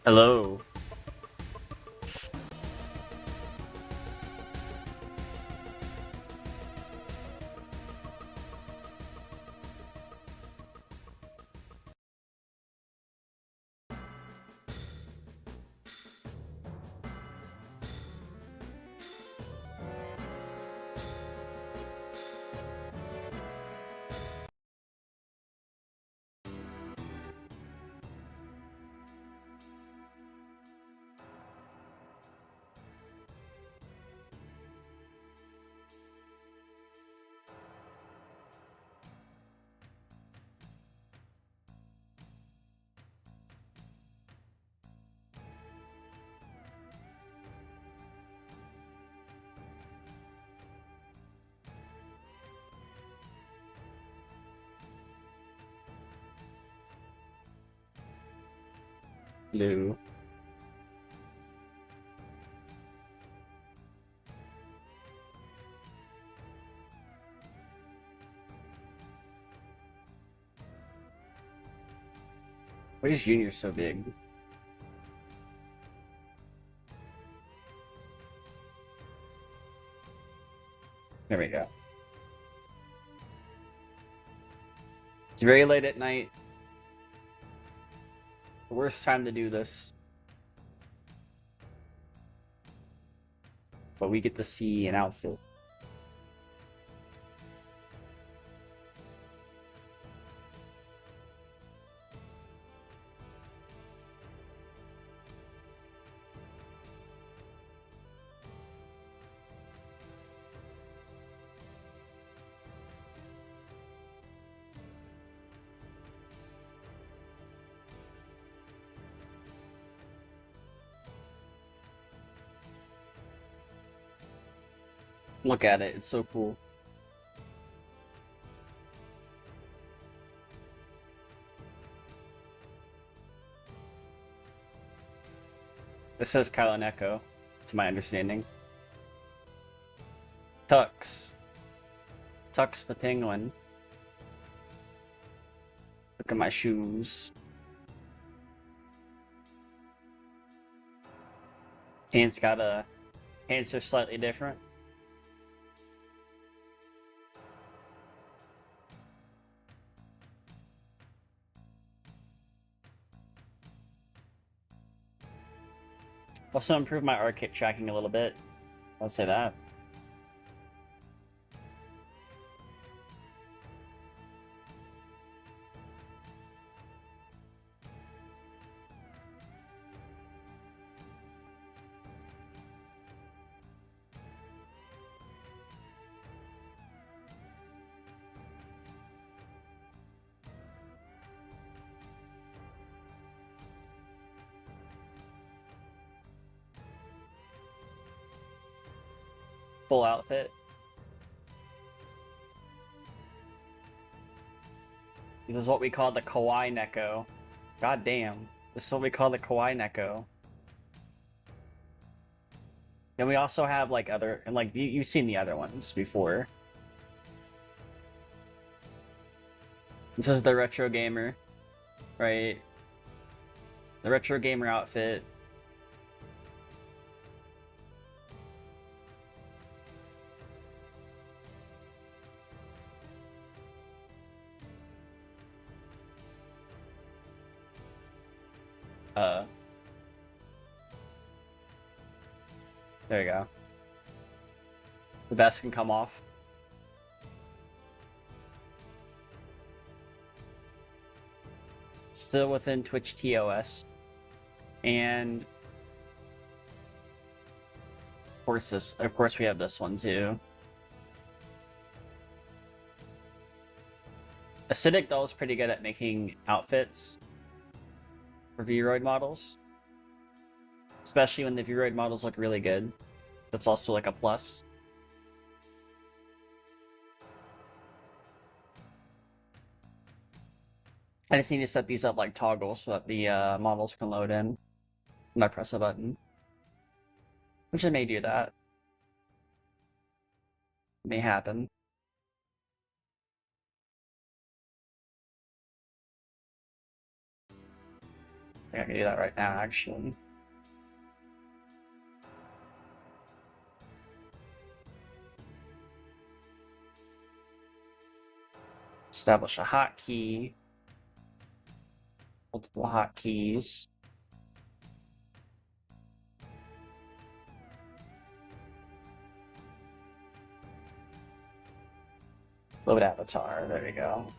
Hello. Hello. Why is Junior so big? There we go. It's very late at night. The worst time to do this. But we get to see an outfit. Look at it, it's so cool. This says Kyle and Echo, to my understanding. Tux. Tux the penguin. Look at my shoes. Pants are slightly different. Also improved my arcade tracking a little bit. I'll say that. Full outfit. This is what we call the Kawaii Neko. God damn. This is what we call the Kawaii Neko. Then we also have like other, and like you've seen the other ones before. This is the retro gamer, right? The retro gamer outfit. Uh, there you go. The vest can come off. Still within Twitch TOS. And of course we have this one too. Acidic Doll's pretty good at making outfits for Vroid models. Especially when the Vroid models look really good. That's also like a plus. I just need to set these up like toggles so that the models can load in when I press a button. Which I may do that. May happen. think I can do that right now, actually. Establish a hotkey. Multiple hotkeys. Load avatar. There we go.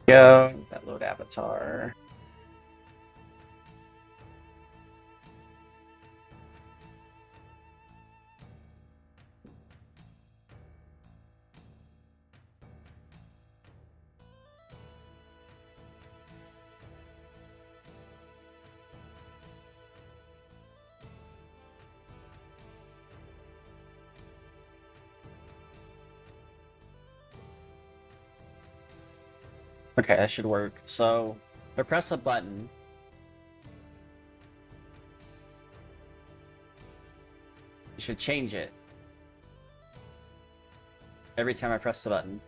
Go. That load avatar. Okay, that should work. So, if I press a button, it should change it every time I press the button.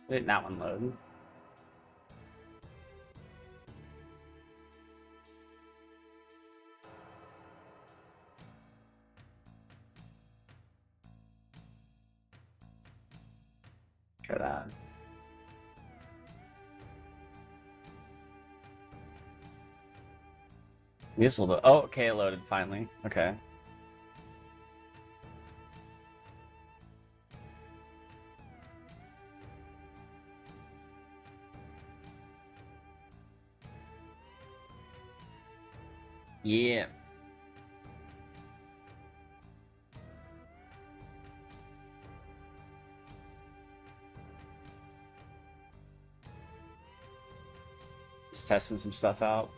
Why didn't that one load? Try that. This will load. Oh, okay, it loaded finally. Okay. Yeah. Just testing some stuff out.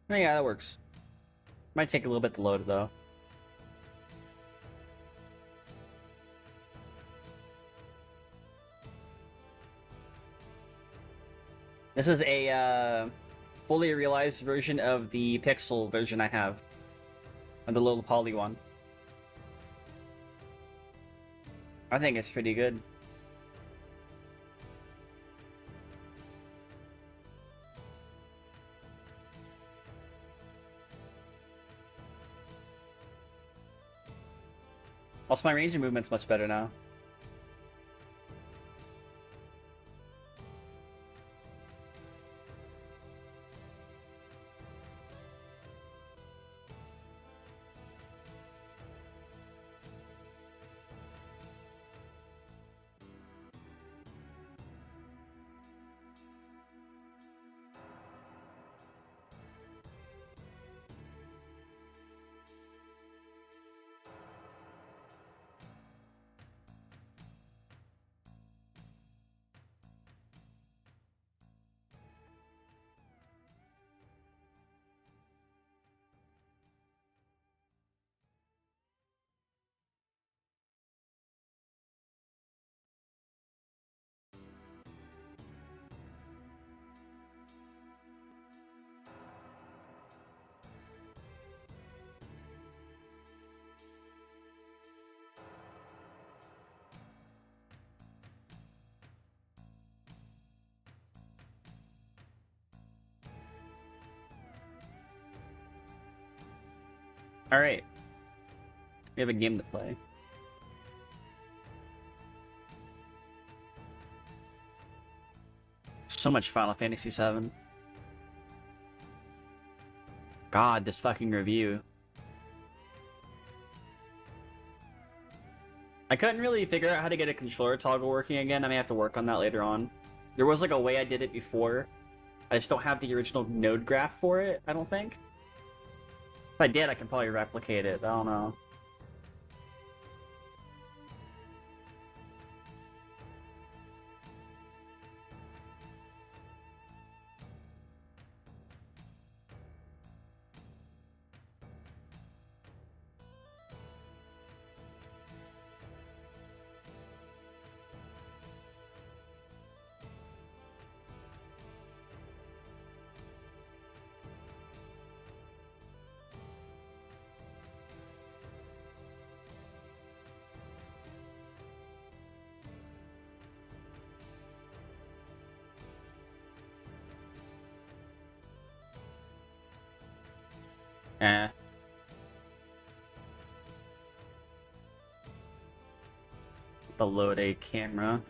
Oh, yeah, that works. Might take a little bit to load, though. This is a fully realized version of the pixel version I have. Of the little poly one. I think it's pretty good. Also, my range of movement's much better now. Alright. We have a game to play. So much Final Fantasy VII. God, this fucking review. I couldn't really figure out how to get a controller toggle working again. I may have to work on that later on. There was like a way I did it before. I just don't have the original node graph for it, I don't think. If I did, I can probably replicate it. I don't know. Eh. The load a camera.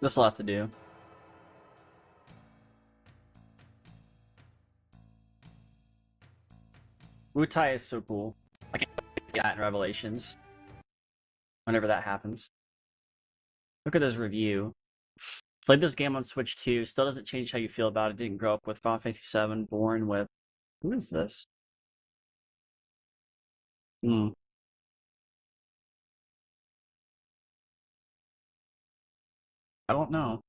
This will have to do. Wutai is so cool. I can't get that in Revelations. Whenever that happens. Look at this review. Played this game on Switch 2. Still doesn't change how you feel about it. Didn't grow up with Final Fantasy VII. Born with... Who is this? Hmm. I don't know.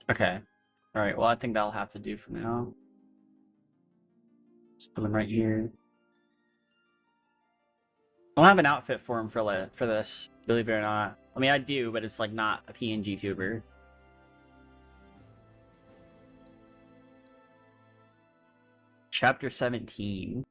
Okay. Alright, well I think that'll have to do for now. Let's put him right here. I don't have an outfit for him for this, believe it or not. I mean, I do, but it's like not a PNG tuber. Chapter 17.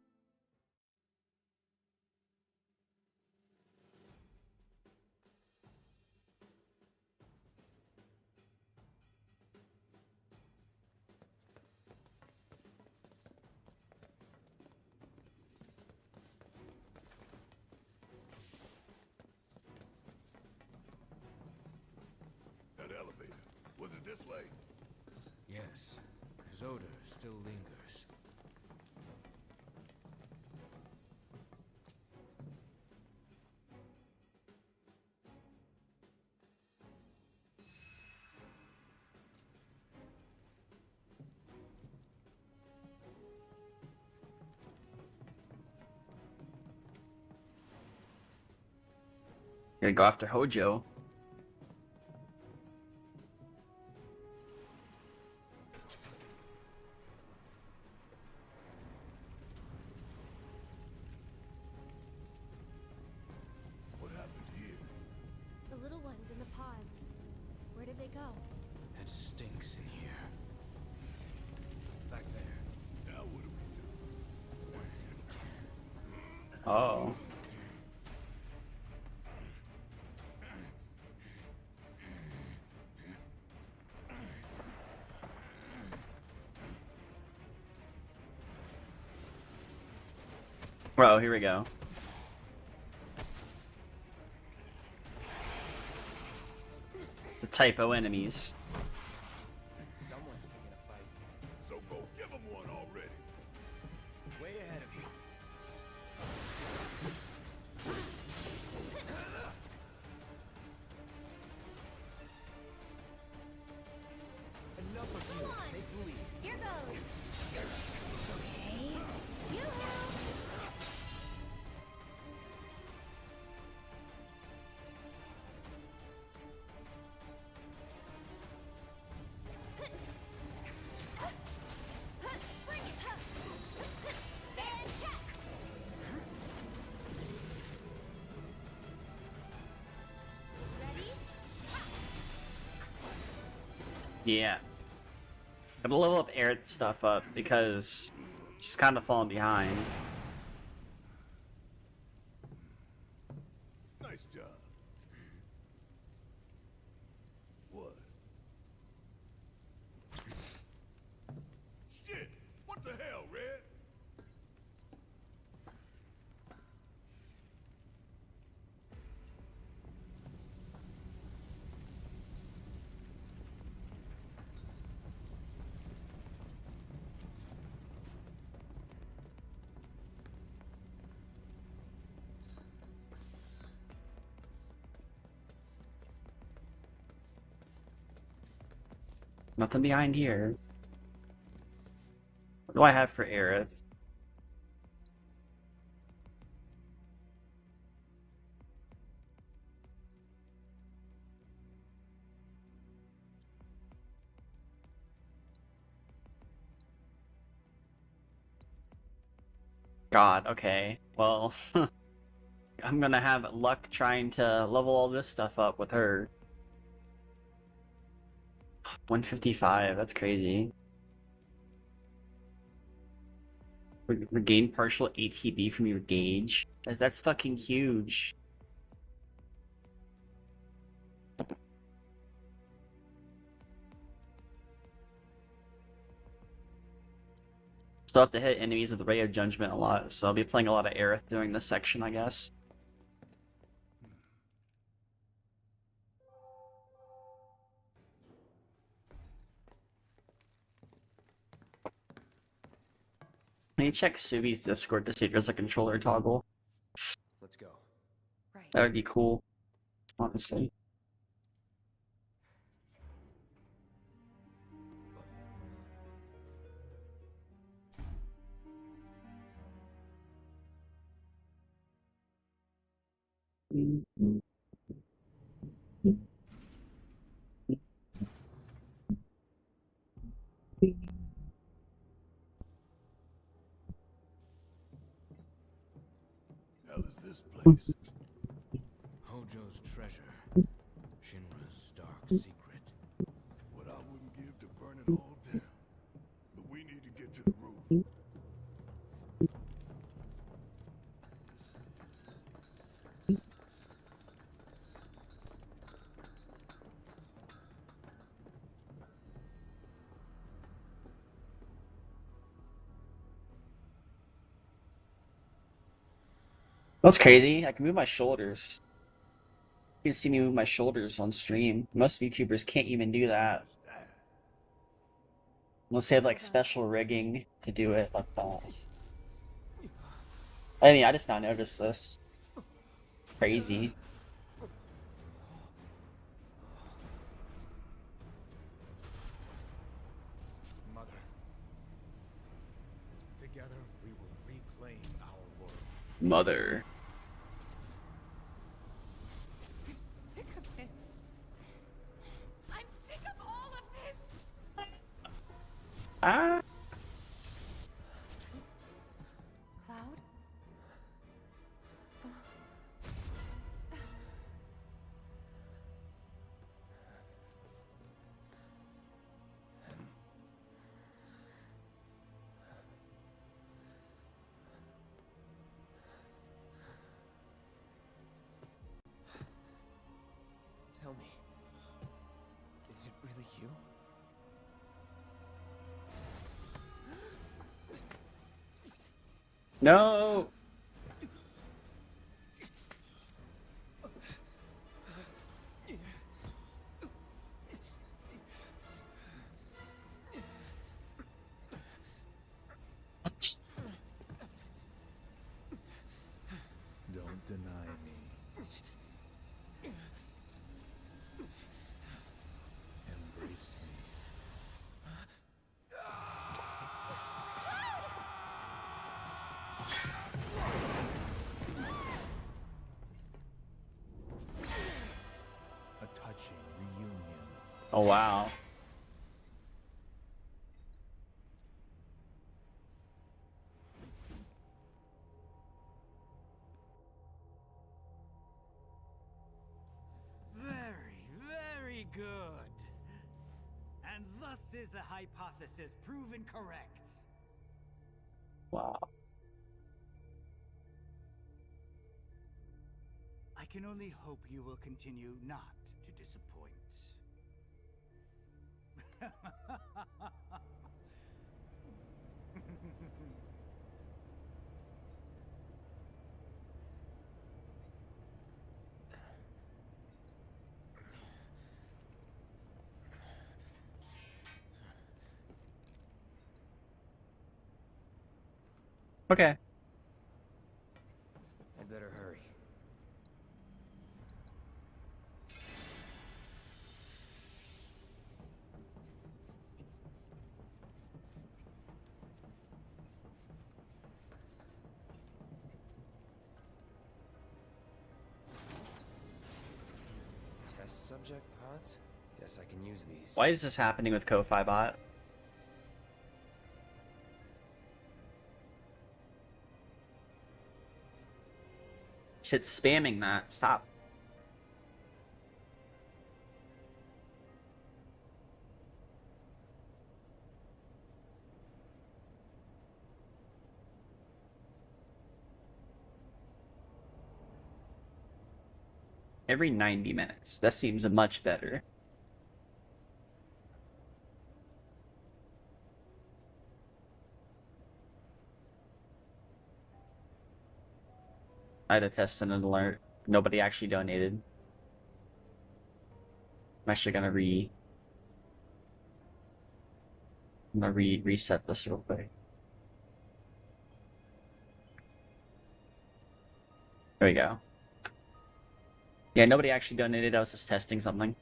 That elevator, was it this way? Yes, his odor still lingers. Gonna go after Hojo. What happened here? The little ones in the pods. Where did they go? It stinks in here. Back there. Now what do we do? One thing we can. Oh. Oh, here we go. The typo enemies. Someone's picking a fight. So go give him one already. Way ahead of you. Enough of you. Take the lead. Here goes. Okay. Yoo-hoo! Bring it. Dead cat. Ready? Yeah. I'm gonna level up Aerith's stuff up because she's kind of falling behind. Nice job. What? Shit! What the hell, Red? Nothing behind here. What do I have for Aerith? God, okay. Well, I'm gonna have luck trying to level all this stuff up with her. 155, that's crazy. Regain partial ATB from your gauge. That's fucking huge. Still have to hit enemies with Ray of Judgment a lot, so I'll be playing a lot of Aerith during this section, I guess. I need to check Subi's Discord to see if there's a controller toggle. Let's go. Right. That would be cool, honestly. Hell is this place? Hojo's treasure. Shinra's dark secret. What I wouldn't give to burn it all down. But we need to get to the roof. That's crazy. I can move my shoulders. You can see me move my shoulders on stream. Most YouTubers can't even do that. That. Unless they have like special rigging to do it like that. I mean, I just now noticed this. Crazy. Mother. Together we will reclaim our world. Mother. I'm sick of this. I'm sick of all of this. Ah. Cloud? Tell me, is it really you? No. wow. Very, very good. And thus is the hypothesis proven correct. Wow. I can only hope you will continue not to disappoint. Okay. I'd better hurry. Test subject pods? Guess I can use these. Why is this happening with Ko-Fi bot? Shit's spamming that. Stop. Every 90 minutes. That seems much better. I had a test and an alert. Nobody actually donated. I'm actually gonna reset this real quick. There we go. Yeah, nobody actually donated. I was just testing something.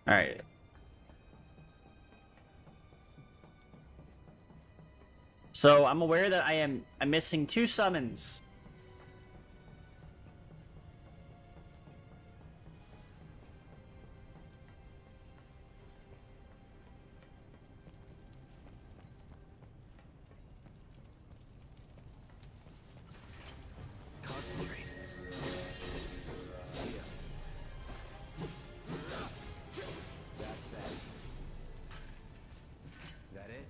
Alright. So I'm aware that I'm missing 2 summons. Concentrate. See ya. That's that. That it?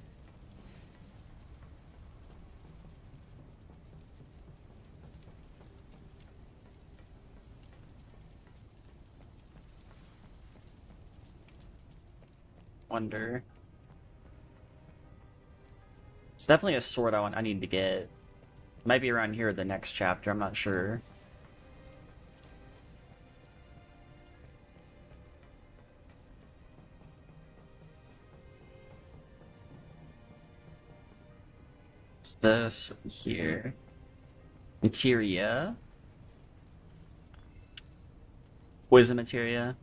Wonder. It's definitely a sword I need to get. Might be around here the next chapter, I'm not sure. What's this over here? Materia. Poison materia.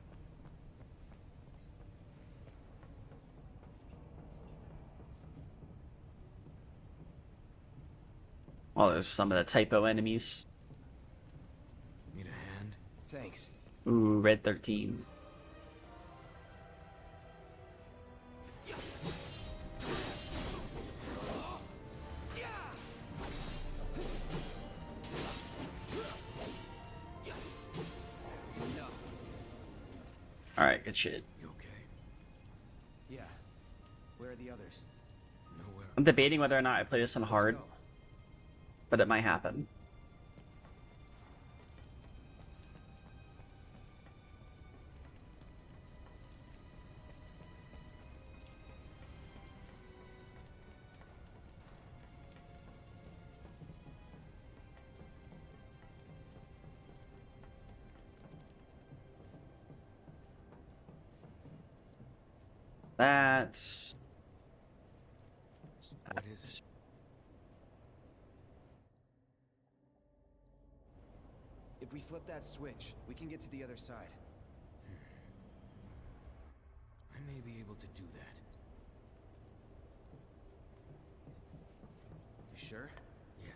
Oh, there's some of the typo enemies. Need a hand? Thanks. Ooh, red 13. Alright, good shit. You okay? Yeah. Where are the others? Nowhere. I'm debating whether or not I play this on hard, Let's go. but it might happen. That's... What is it? If we flip that switch, we can get to the other side. I may be able to do that. You sure? Yes.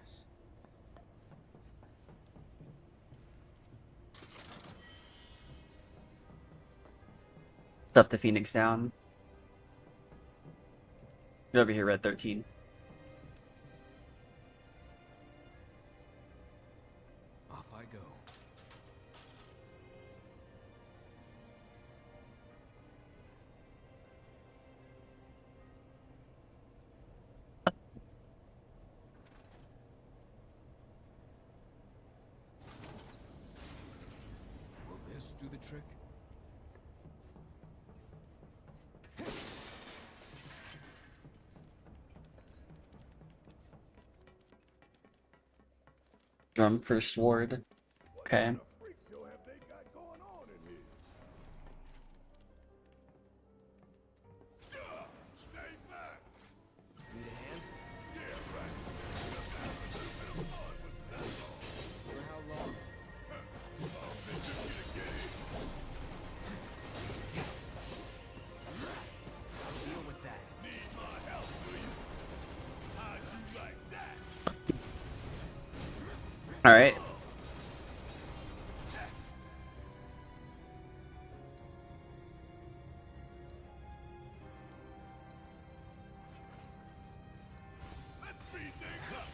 Stuff the Phoenix down. Get over here, Red 13. Off I go. Will this do the trick? Drum for sword. Okay. Freak show have they got going on in here? Stay back. Need a hand? Yeah, right. Just have a little bit of fun with it, that's all. For how long? Oh, they just get a game. I'll deal with that. Need my help, do you? How'd you like that? All right. Let's speed things up.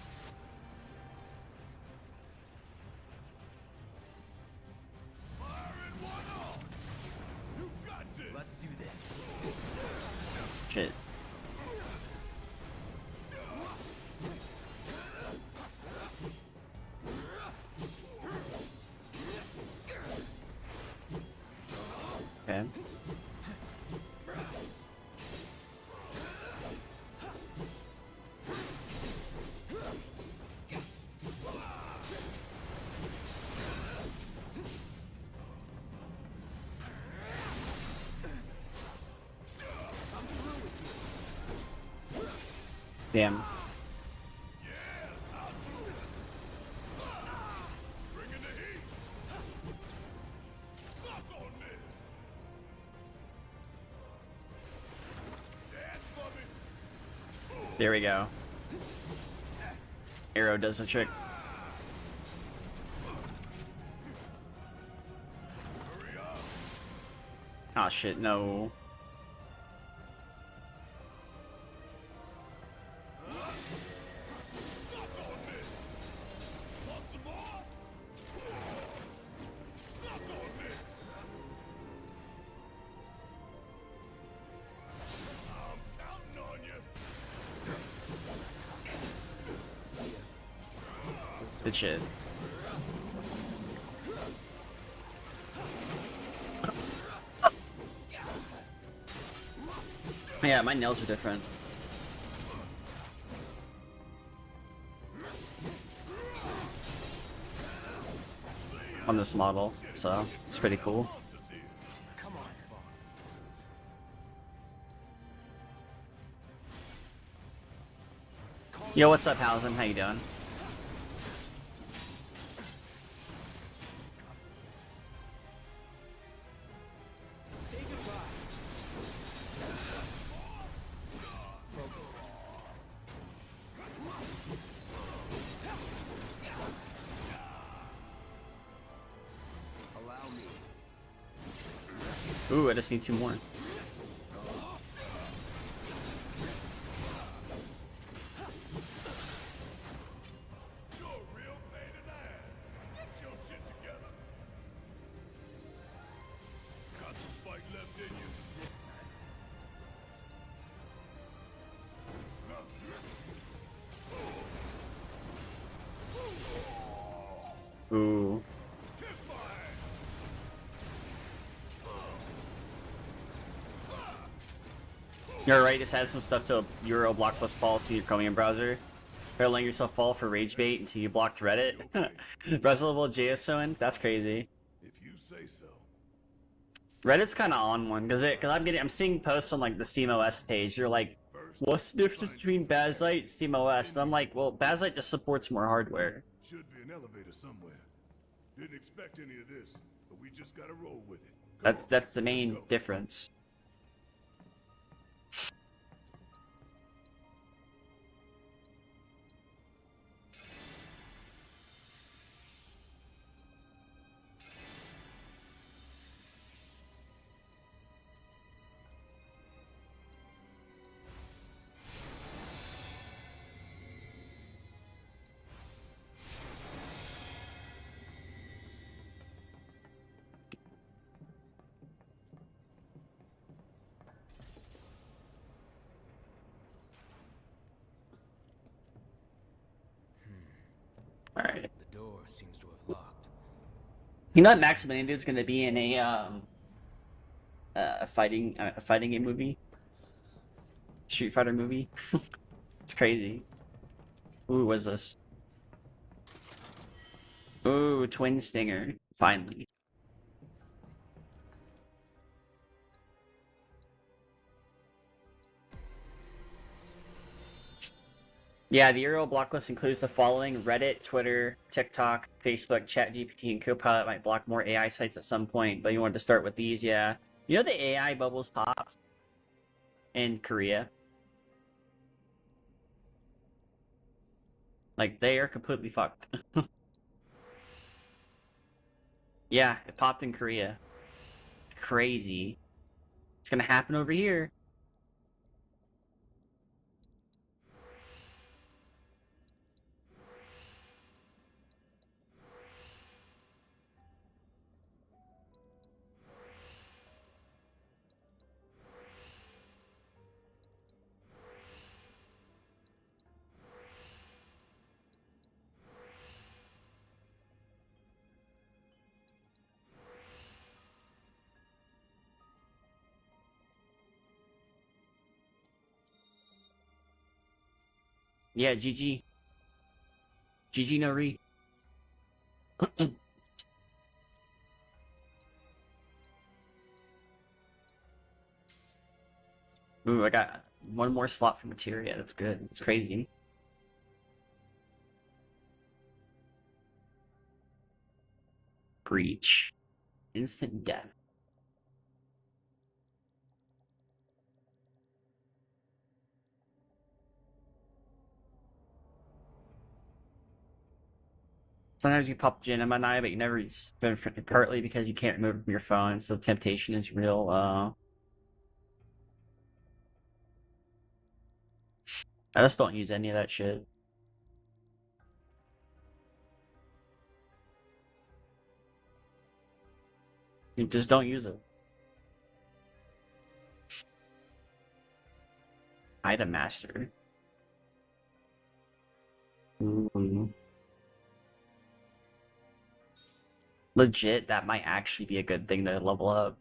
Fire in one all. You got this. Let's do this. Shit. Okay. Damn. Bringing the heat. Suck on this. Dance for me. There we go. Arrow does the trick. Hurry up. Oh shit, no. Suck on this. Want some more? Suck on this. I'm counting on you. Good shit. Yeah, my nails are different. On this model, so it's pretty cool. Monsters here. Come on, Fox. Yo, what's up, Housen? How you doing? Say goodbye. Focus. Allow me. Ooh, I just need 2 more. You're a real pain in the ass. Get your shit together. Got some fight left in you. Ooh. Kiss my ass. You're right, just add some stuff to Euro block plus policy in your Chromium browser. Better letting yourself fall for rage bait until you blocked Reddit. Res level JSON, that's crazy. If you say so. Reddit's kind of on one because I'm seeing posts on like the SteamOS page. They're like, First, "What's the difference between Bazite and SteamOS?" And I'm like, "Well, Bazite just supports more hardware." should be an elevator somewhere. Didn't expect any of this, but we just gotta roll with it. Come That's on, that's the let's main go. difference. seems to have locked. You know that Maximilian dude's gonna be in a fighting game movie, Street Fighter movie. It's crazy. Ooh, what's this? Ooh, Twin Stinger. Finally. Yeah, the URL block list includes the following: Reddit, Twitter, TikTok, Facebook, ChatGPT, and Copilot might block more AI sites at some point, but you wanted to start with these, yeah. You know the AI bubbles popped in Korea? Like, they are completely fucked. Yeah, it popped in Korea. Crazy. It's gonna happen over here. Yeah, GG. GG no re. Ooh, I got one more slot for materia. That's good. It's crazy. Breach. Instant death. Sometimes you pop Gemini, but you never use it, partly because you can't remove it from your phone, so temptation is real. I just don't use any of that shit. You just don't use it. Item Master. Ooh. Legit, that might actually be a good thing to level up.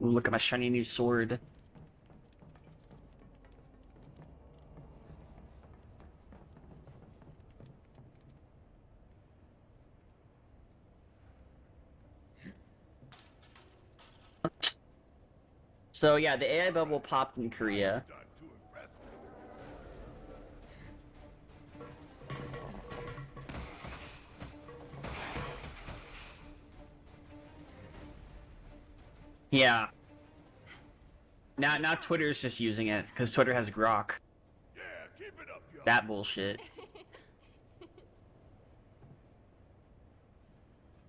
Ooh, look at my shiny new sword. So yeah, the AI bubble popped in Korea. Done to impress me. Yeah. Now Twitter's just using it because Twitter has Grok. Yeah, keep it up, y'all. That bullshit.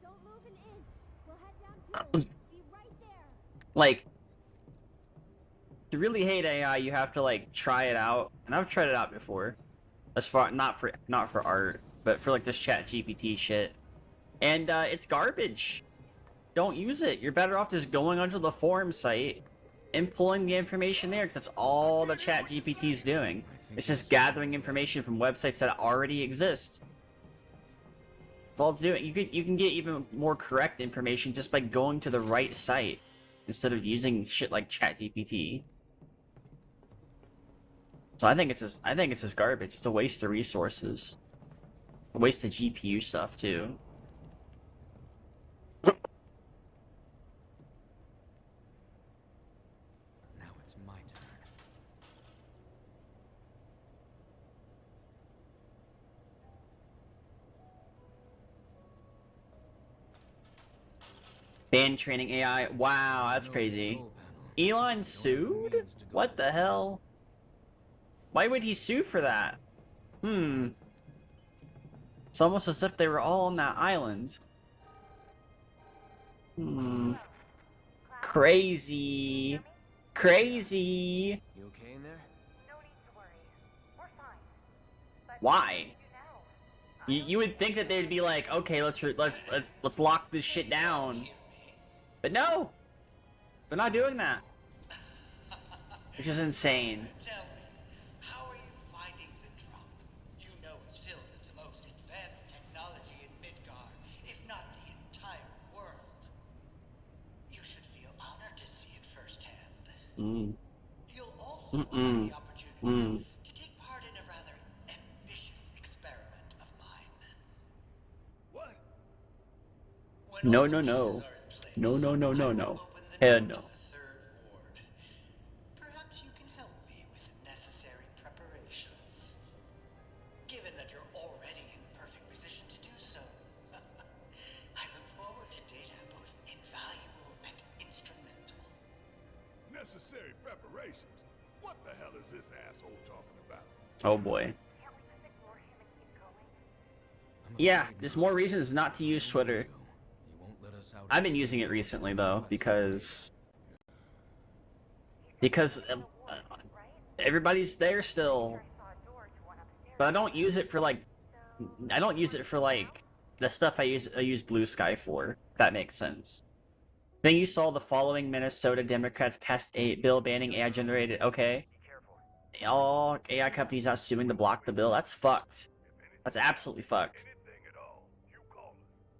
Don't move an inch. We'll head down too. Be right there. Like, to really hate AI, you have to like try it out, and I've tried it out before. As far not for art, but for like this Chat GPT shit, and it's garbage. Don't use it. You're better off just going onto the forum site and pulling the information there, because that's all the Chat GPT is doing. It's just gathering information from websites that already exist. That's all it's doing. You can get even more correct information just by going to the right site instead of using shit like ChatGPT. So I think it's just garbage. It's a waste of resources, a waste of GPU stuff too. Now it's my turn. Ban training AI. Wow, that's crazy. Elon sued? What the hell? Why would he sue for that? It's almost as if they were all on that island. Crazy. Crazy. You okay in there? No need to worry. We're fine. But Why? you know, You would think that they'd be like, okay, let's lock this shit down. But no, they're not doing that, which is insane. Tell me, how are you finding the drop? Mm. You'll also have Mm-mm. the opportunity Mm. to take part in a rather ambitious experiment of mine. What? When No, all the no, pieces no. are in place, No, no, no, I no, will no. open the Hell door to no. the third ward. Perhaps you can help me with necessary preparations. Given that you're already in the perfect position to do so, I look forward to data both invaluable and instrumental. Necessary preparations? What the hell is this asshole talking about? Oh boy. Can't we just ignore him and keep going? Yeah, there's more reasons not to use Twitter. You won't let us out. I've been using it recently though, because everybody's there still. I saw a door to one upstairs. But I don't use it for like the stuff I use Blue Sky for. If that makes sense. Then you saw the following Minnesota Democrats passed a bill banning AI generated. Okay, all AI companies are suing to block the bill. That's fucked. That's absolutely fucked.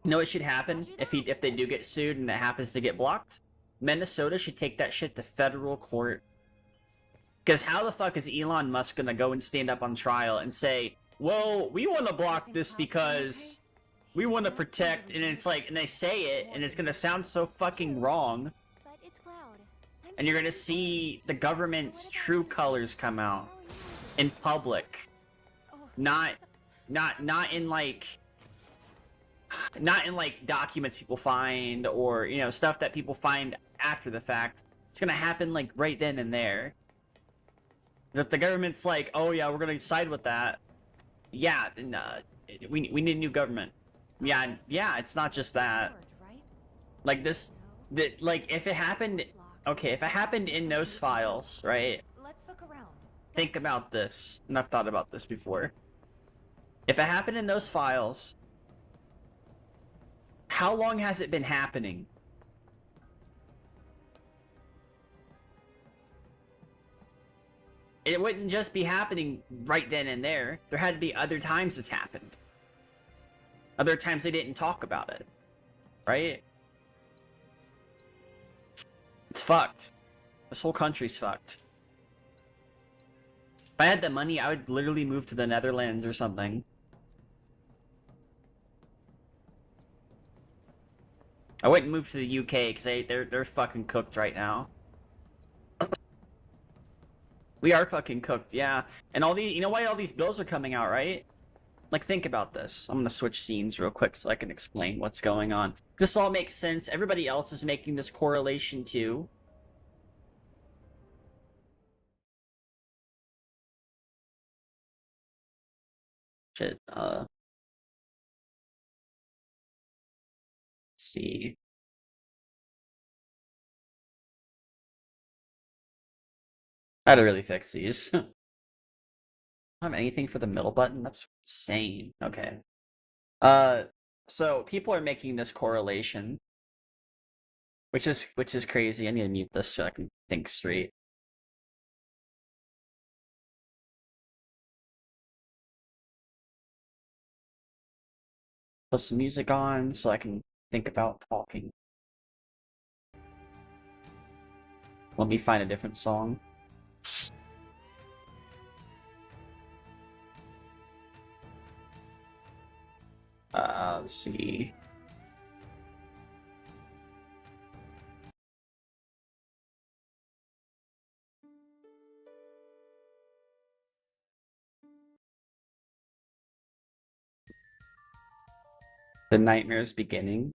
You know what should happen if they do get sued and it happens to get blocked? Minnesota should take that shit to federal court. Because how the fuck is Elon Musk gonna go and stand up on trial and say, well, we want to block this because we want to protect, and it's like, and they say it, and it's gonna sound so fucking wrong, But it's Cloud. and you're gonna see the government's true colors come out in public, not in like documents people find, or you know, stuff that people find after the fact. It's gonna happen like right then and there. If the government's like, oh yeah, we're gonna side with that, yeah, then we need a new government. Yeah, it's not just that. Like this, like if it happened, okay, if it happened in those files, right? Let's look around. Think about this, and I've thought about this before. If it happened in those files, how long has it been happening? It wouldn't just be happening right then and there. There had to be other times it's happened. Other times they didn't talk about it. Right? It's fucked. This whole country's fucked. If I had the money, I would literally move to the Netherlands or something. I wouldn't move to the UK because they're fucking cooked right now. We are fucking cooked, yeah. And all these, you know why all these bills are coming out, right? Like, think about this. I'm gonna switch scenes real quick so I can explain what's going on. This all makes sense. Everybody else is making this correlation too. Shit, let's see. I had to really fix these. I don't have anything for the middle button? That's insane. Okay. So people are making this correlation, which is crazy. I need to mute this so I can think straight. Put some music on so I can think about talking. Let me find a different song. Let's see. The Nightmare's Beginning.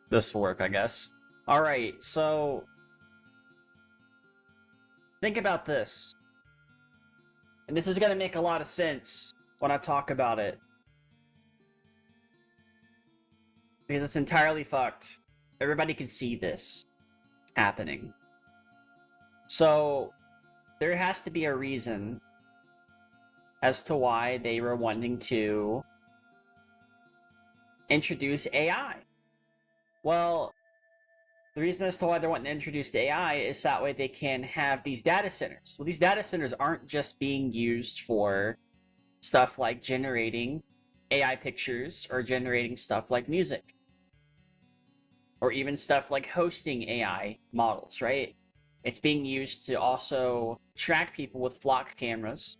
This will work, I guess. Alright, so think about this. And this is gonna make a lot of sense when I talk about it. Because it's entirely fucked. Everybody can see this happening. So, there has to be a reason as to why they were wanting to introduce AI. Well, the reason as to why they're wanting to introduce AI is that way they can have these data centers. Well, these data centers aren't just being used for stuff like generating AI pictures or generating stuff like music. or even stuff like hosting AI models, right? It's being used to also track people with flock cameras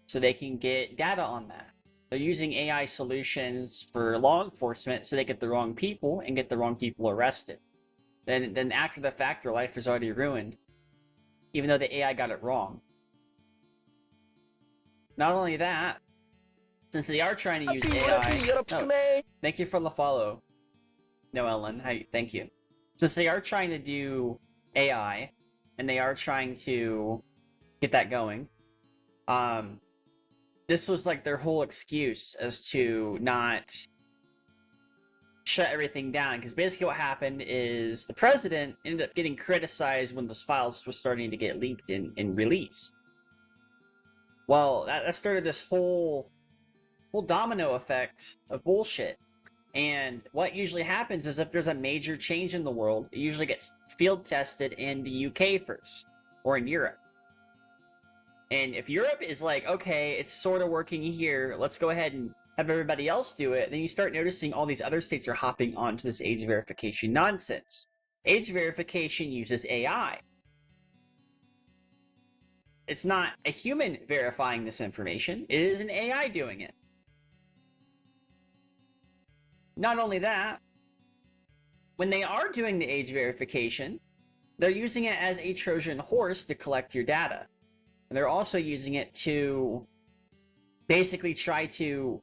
so they can get data on that. They're using AI solutions for law enforcement so they get the wrong people and get the wrong people arrested. Then after the fact, their life is already ruined, even though the AI got it wrong. Not only that, since they are trying to use AI... Oh, thank you for the follow, No Ellen. Hi, thank you. Since they are trying to do AI, and they are trying to get that going, this was like their whole excuse as to not shut everything down, because basically what happened is the president ended up getting criticized when those files were starting to get leaked and released. Well, that started this whole domino effect of bullshit. And what usually happens is if there's a major change in the world, it usually gets field tested in the UK first, or in Europe. And if Europe is like, okay, it's sort of working here, let's go ahead and have everybody else do it, then you start noticing all these other states are hopping onto this age verification nonsense. Age verification uses AI. It's not a human verifying this information, it is an AI doing it. Not only that, when they are doing the age verification, they're using it as a Trojan horse to collect your data. And they're also using it to basically try to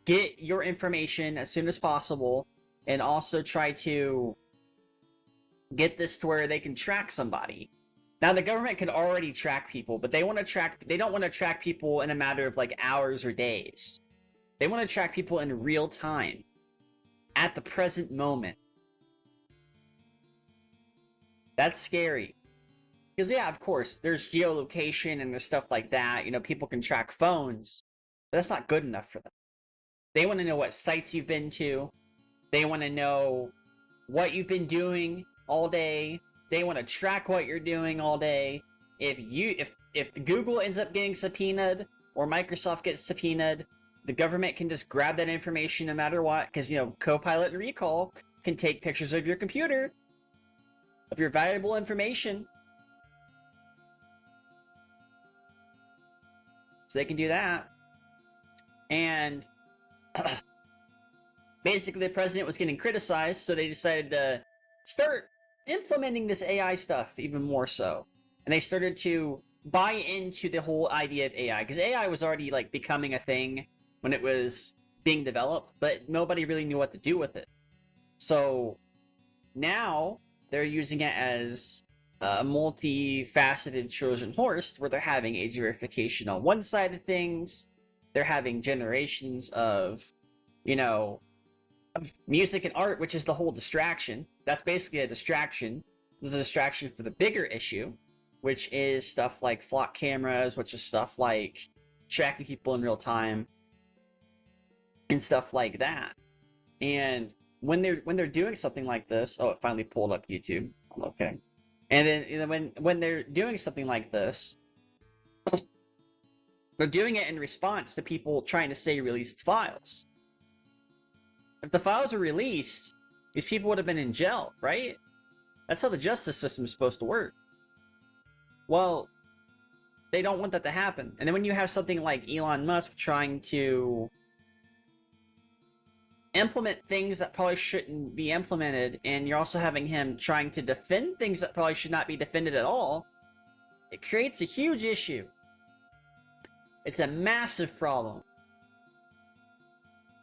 get your information as soon as possible, and also try to get this to where they can track somebody. Now, the government can already track people, but they don't want to track people in a matter of like hours or days. They want to track people in real time, at the present moment. That's scary. Because yeah, of course, there's geolocation and there's stuff like that. You know, people can track phones, but that's not good enough for them. They want to know what sites you've been to. They want to know what you've been doing all day. They want to track what you're doing all day. If Google ends up getting subpoenaed or Microsoft gets subpoenaed, the government can just grab that information no matter what, because, you know, Copilot and Recall can take pictures of your computer, of your valuable information. So they can do that. And basically the president was getting criticized, so they decided to start implementing this AI stuff even more so. And they started to buy into the whole idea of AI, because AI was already like becoming a thing when it was being developed, but nobody really knew what to do with it. So now they're using it as a multifaceted Trojan horse, where they're having age verification on one side of things, they're having generations of, you know, music and art, which is the whole distraction. That's basically a distraction. This is a distraction for the bigger issue, which is stuff like flock cameras, which is stuff like tracking people in real time, and stuff like that. And when they're doing something like this, oh, it finally pulled up YouTube. Okay. And then, you know, when they're doing something like this, they're doing it in response to people trying to say release the files. If the files were released, these people would have been in jail, right? That's how the justice system is supposed to work. Well, they don't want that to happen. And then when you have something like Elon Musk trying to implement things that probably shouldn't be implemented, and you're also having him trying to defend things that probably should not be defended at all, it creates a huge issue. It's a massive problem.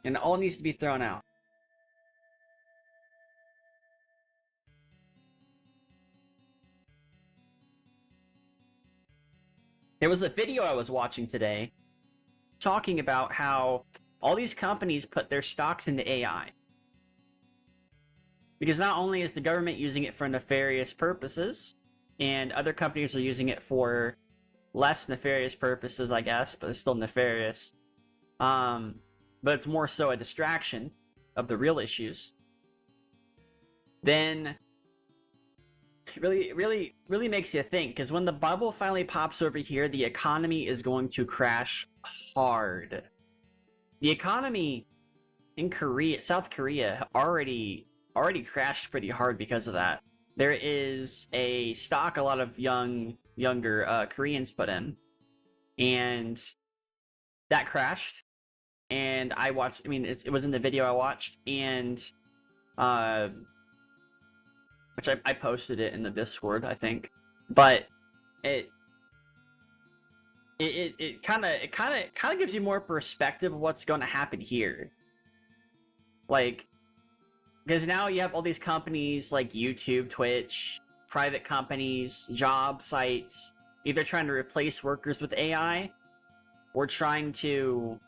And it all needs to be thrown out. There was a video I was watching today talking about how all these companies put their stocks into AI. Because not only is the government using it for nefarious purposes, and other companies are using it for less nefarious purposes, I guess, but it's still nefarious. But it's more so a distraction of the real issues. Then it really makes you think, because when the bubble finally pops over here, the economy is going to crash hard. The economy in South Korea already already crashed pretty hard because of that. There is a stock a lot of younger Koreans put in, and that crashed. And I watched. I mean, it was in the video I watched, and which I posted it in the Discord, I think. But it kind of gives you more perspective of what's going to happen here. Like, because now you have all these companies like YouTube, Twitch, private companies, job sites, either trying to replace workers with AI or trying to,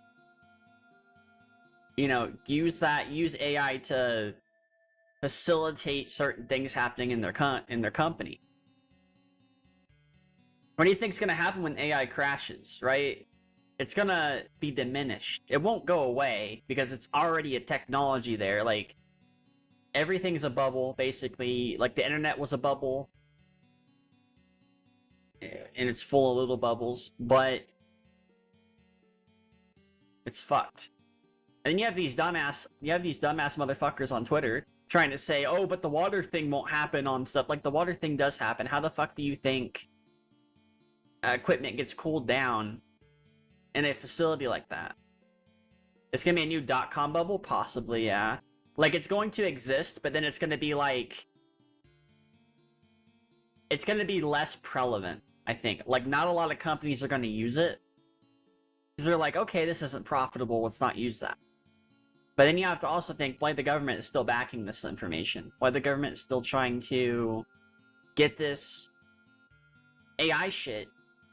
you know, use AI to facilitate certain things happening in their company. What do you think's gonna happen when AI crashes, right? It's gonna be diminished. It won't go away because it's already a technology there. Like, everything's a bubble, basically. Like, the internet was a bubble, and it's full of little bubbles, but it's fucked. And then you have these dumbass motherfuckers on Twitter trying to say, oh, but the water thing won't happen on stuff. Like, the water thing does happen. How the fuck do you think equipment gets cooled down in a facility like that? It's gonna be a new .com bubble? Possibly, yeah. Like, it's going to exist, but then it's gonna be like... It's gonna be less prevalent, I think. Like, not a lot of companies are gonna use it. Because they're like, okay, this isn't profitable, let's not use that. But then you have to also think why the government is still backing this information. Why the government is still trying to get this AI shit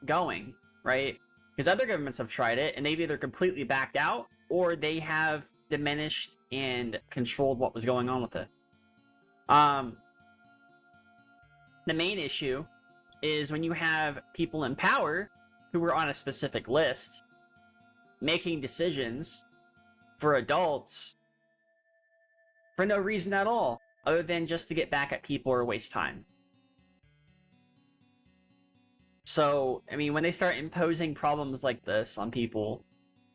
going, right? Because other governments have tried it, and they've either completely backed out, or they have diminished and controlled what was going on with it. The main issue is when you have people in power who are on a specific list making decisions for adults for no reason at all, other than just to get back at people or waste time. So, I mean, when they start imposing problems like this on people,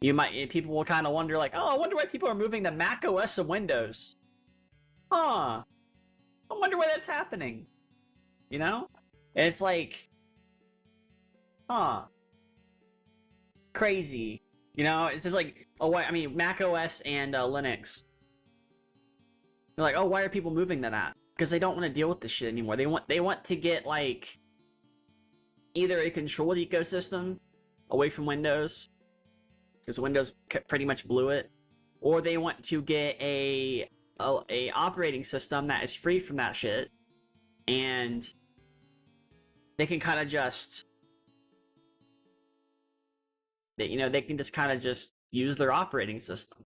people will kind of wonder, like, oh, I wonder why people are moving to Mac OS and Windows. Huh. I wonder why that's happening. You know? And it's like, huh. Crazy. You know, it's just like, oh, why? I mean, Mac OS and Linux. They're like, oh, why are people moving to that? Because they don't want to deal with this shit anymore. They want to get, like, either a controlled ecosystem away from Windows, because Windows pretty much blew it, or they want to get a operating system that is free from that shit, and they can kind of just, they can just kind of just use their operating system.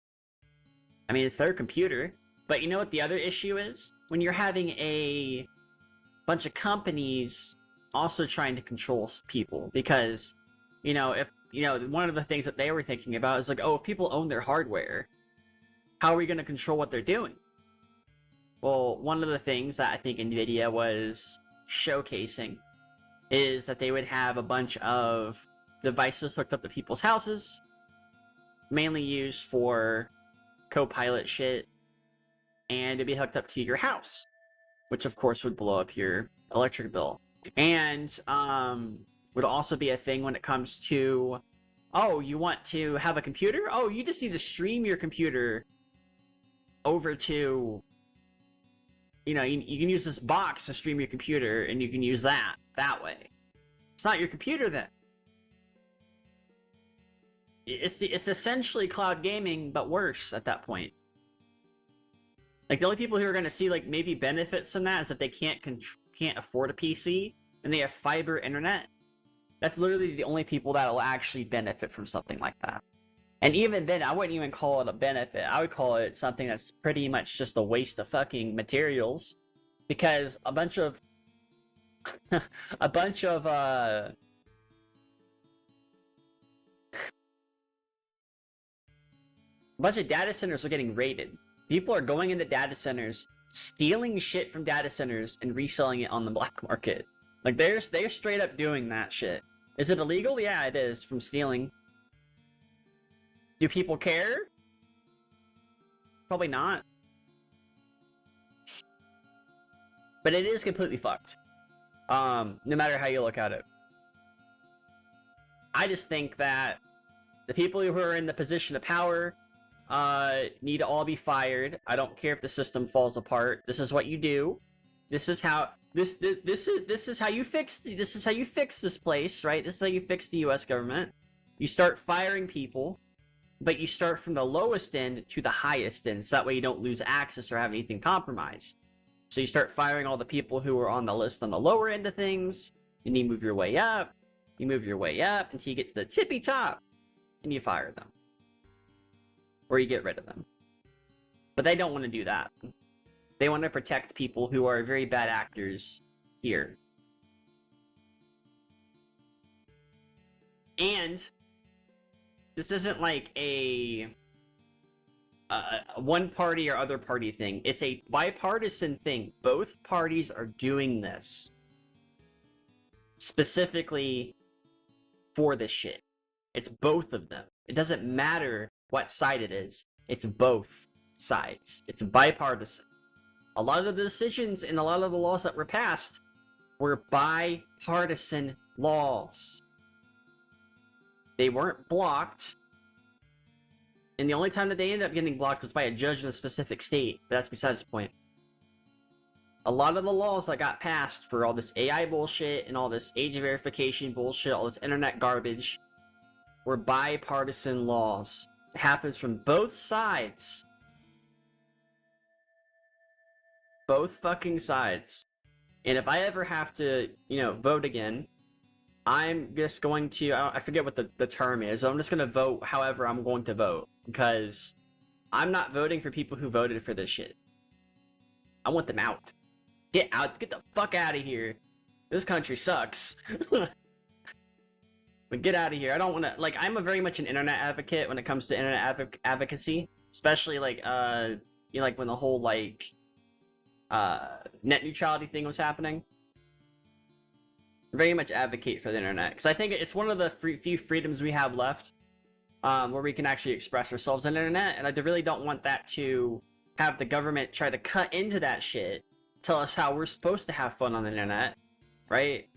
I mean, it's their computer. But you know what the other issue is? When you're having a bunch of companies also trying to control people, because, one of the things that they were thinking about is like, oh, if people own their hardware, how are we going to control what they're doing? Well, one of the things that I think NVIDIA was showcasing is that they would have a bunch of devices hooked up to people's houses, mainly used for co-pilot shit, and it'd be hooked up to your house, which of course would blow up your electric bill. And would also be a thing when it comes to, oh, you want to have a computer? Oh, you just need to stream your computer over to, you can use this box to stream your computer, and you can use that way. It's not your computer then. It's essentially cloud gaming, but worse at that point. Like, the only people who are going to see, like, maybe benefits from that is that they can't afford a PC, and they have fiber internet. That's literally the only people that will actually benefit from something like that. And even then, I wouldn't even call it a benefit. I would call it something that's pretty much just a waste of fucking materials. Because a bunch of data centers are getting raided. People are going into data centers, stealing shit from data centers, and reselling it on the black market. Like, they're straight up doing that shit. Is it illegal? Yeah, it is, from stealing. Do people care? Probably not. But it is completely fucked. No matter how you look at it. I just think that the people who are in the position of power need to all be fired. I don't care if the system falls apart. This is what you do. This is how this is how you fix this place, right? This is how you fix the US government. You start firing people, but you start from the lowest end to the highest end, so that way you don't lose access or have anything compromised. So you start firing all the people who are on the list on the lower end of things, and you move your way up. You move your way up until you get to the tippy top, and you fire them. Or you get rid of them. But they don't want to do that. They want to protect people who are very bad actors here. And this isn't like a one party or other party thing. It's a bipartisan thing. Both parties are doing this specifically for this shit. It's both of them. It doesn't matter what side it is. It's both sides. It's bipartisan. A lot of the decisions and a lot of the laws that were passed were bipartisan laws. They weren't blocked. And the only time that they ended up getting blocked was by a judge in a specific state. But that's besides the point. A lot of the laws that got passed for all this AI bullshit and all this age verification bullshit, all this internet garbage, were bipartisan laws. It happens from both sides. Both fucking sides. And if I ever have to, vote again, I'm just going to, I forget what the term is, I'm just going to vote however I'm going to vote. Because I'm not voting for people who voted for this shit. I want them out. Get out, get the fuck out of here. This country sucks. But get out of here. I don't want to, I'm a very much an internet advocate when it comes to internet advocacy. Especially, when the whole, net neutrality thing was happening. I very much advocate for the internet. Because I think it's one of the few freedoms we have left. Where we can actually express ourselves on the internet. And I really don't want that to have the government try to cut into that shit. Tell us how we're supposed to have fun on the internet. Right?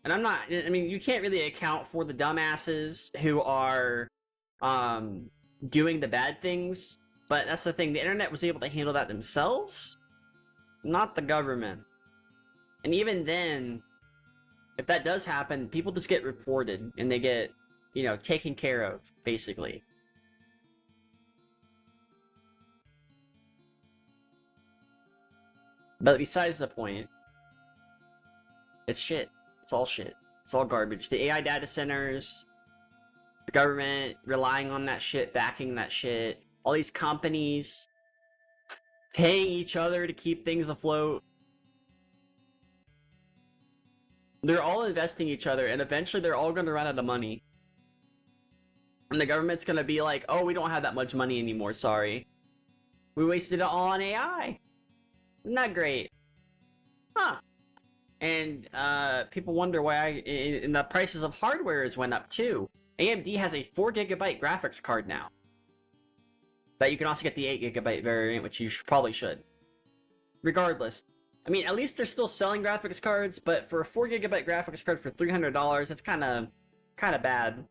And you can't really account for the dumbasses who are doing the bad things, but that's the thing, the internet was able to handle that themselves, not the government. And even then, if that does happen, people just get reported, and they get, taken care of, basically. But besides the point, it's shit. It's all shit. It's all garbage. The AI data centers, the government relying on that shit, backing that shit, all these companies paying each other to keep things afloat. They're all investing each other, and eventually they're all going to run out of money. And the government's going to be like, oh, we don't have that much money anymore, sorry. We wasted it all on AI. Isn't that great? Huh. And people wonder why and the prices of hardware has went up too. AMD has a 4GB graphics card now. But you can also get the 8GB variant, which you probably should. Regardless. At least they're still selling graphics cards, but for a 4GB graphics card for $300, that's kind of bad.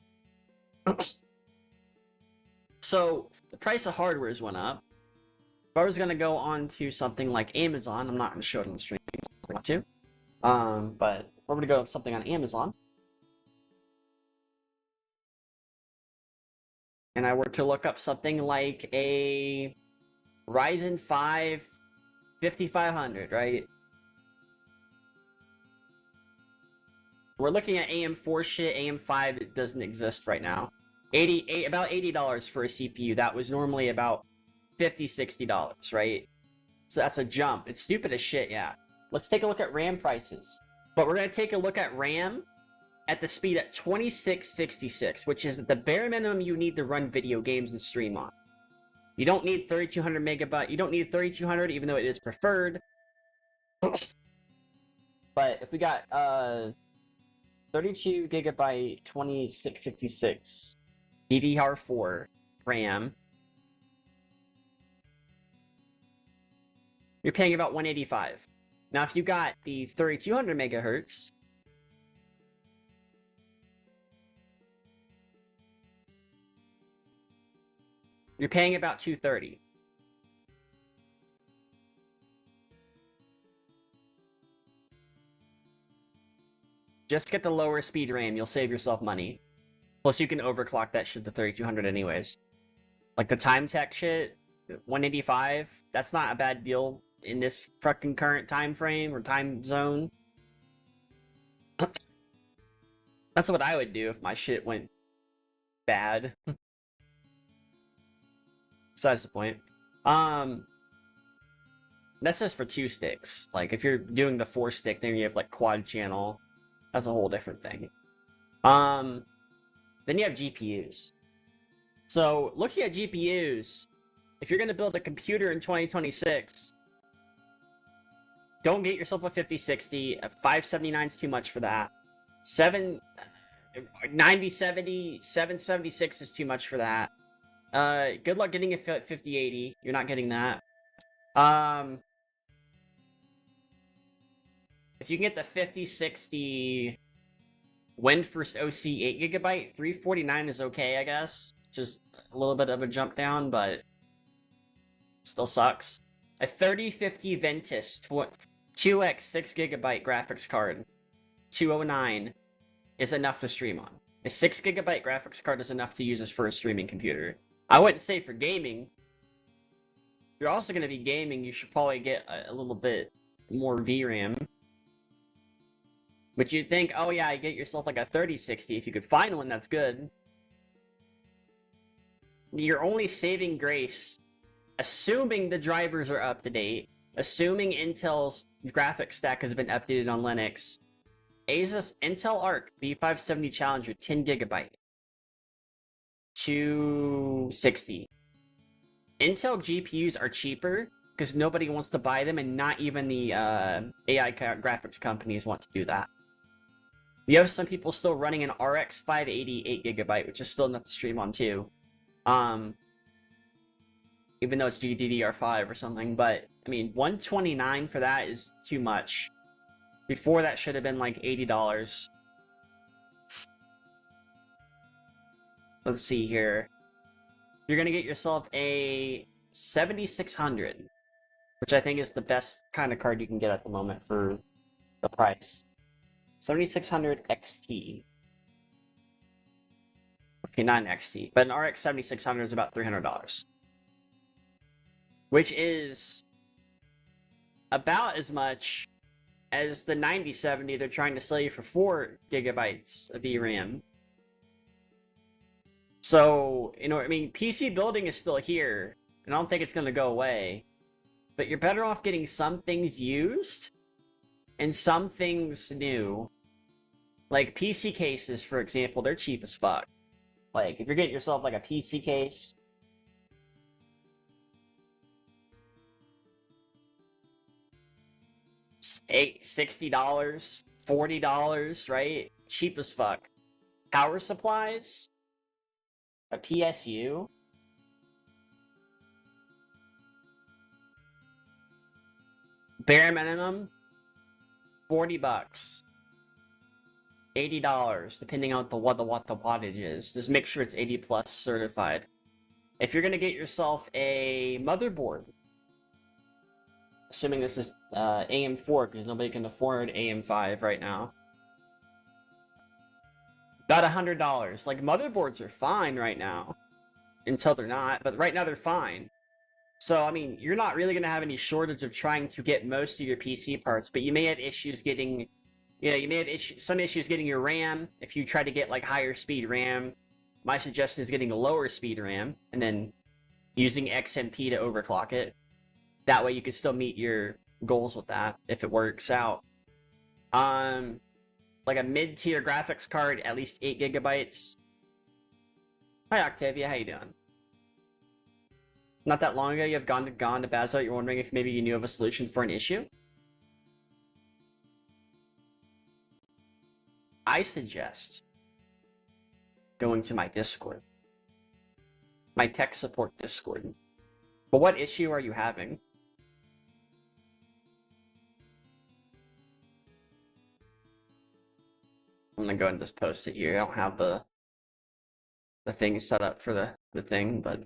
So, the price of hardware has went up. If I was going to go on to something like Amazon, I'm not going to show it on the stream if I want to. But we're gonna go to something on Amazon. And I were to look up something like a Ryzen 5 5500, right? We're looking at AM4 shit. AM5 doesn't exist right now. About $80 for a CPU. That was normally about $50, $60, right? So that's a jump. It's stupid as shit, yeah. Let's take a look at RAM prices. But we're going to take a look at RAM at the speed at 2666, which is the bare minimum you need to run video games and stream on. You don't need 3200 megabyte. You don't need 3200, even though it is preferred. But if we got 32 gigabyte 2666 DDR4 RAM, you're paying about $185. Now, if you got the 3200 megahertz, you're paying about $230. Just get the lower speed RAM, you'll save yourself money. Plus, you can overclock that shit to 3200 anyways. Like the time tech shit, 185, that's not a bad deal in this fucking current time frame or time zone. That's what I would do if my shit went bad. Besides the point. That's just for 2 sticks. Like, if you're doing the 4 stick, then you have, like, quad channel. That's a whole different thing. Then you have GPUs. So, looking at GPUs, if you're going to build a computer in 2026, don't get yourself a 5060. A 579 is too much for that. 9070, 776 is too much for that. Good luck getting a 5080. You're not getting that. If you can get the 5060 WinFirst OC 8GB, 349 is okay, I guess. Just a little bit of a jump down, but still sucks. A 3050 Ventus 2x 6GB graphics card, 209, is enough to stream on. A 6GB graphics card is enough to use as for a streaming computer. I wouldn't say for gaming. If you're also going to be gaming, you should probably get a little bit more VRAM. But you'd think, oh yeah, you get yourself like a 3060 if you could find one that's good. You're only saving grace, assuming the drivers are up to date, assuming Intel's graphics stack has been updated on Linux. Asus Intel Arc B570 Challenger 10GB, 260. Intel GPUs are cheaper because nobody wants to buy them, and not even the AI graphics companies want to do that. You have some people still running an RX 580 8GB, which is still enough to stream on too. Even though it's GDDR5 or something, but I mean, 129 for that is too much. Before that should have been like $80. Let's see here. You're gonna get yourself a 7600, which I think is the best kind of card you can get at the moment for the price. 7600 XT. Okay, not an XT, but an RX 7600 is about $300. Which is about as much as the 9070 they're trying to sell you for 4GB of VRAM. So, you know, I mean, PC building is still here, and I don't think it's going to go away. But you're better off getting some things used and some things new. Like PC cases, for example, they're cheap as fuck. Like, if you're getting yourself like a PC case, $60, $40, right? Cheap as fuck. Power supplies, a PSU, bare minimum, $40, $80, depending on what the wattage is. Just make sure it's 80 plus certified. If you're gonna get yourself a motherboard, assuming this is AM4, because nobody can afford AM5 right now, about $100. Like, motherboards are fine right now, until they're not, but right now they're fine. So, I mean, you're not really going to have any shortage of trying to get most of your PC parts, but you may have issues getting, you may have some issues getting your RAM. If you try to get, like, higher speed RAM, my suggestion is getting a lower speed RAM, and then using XMP to overclock it. That way you can still meet your goals with that, if it works out. Like a mid-tier graphics card, at least 8GB. Hi Octavia, how you doing? Not that long ago, you have gone to Bazzo. You're wondering if maybe you knew of a solution for an issue? I suggest going to my Discord. My tech support Discord. But what issue are you having? I'm gonna go and just post it here. I don't have the thing set up for the thing, but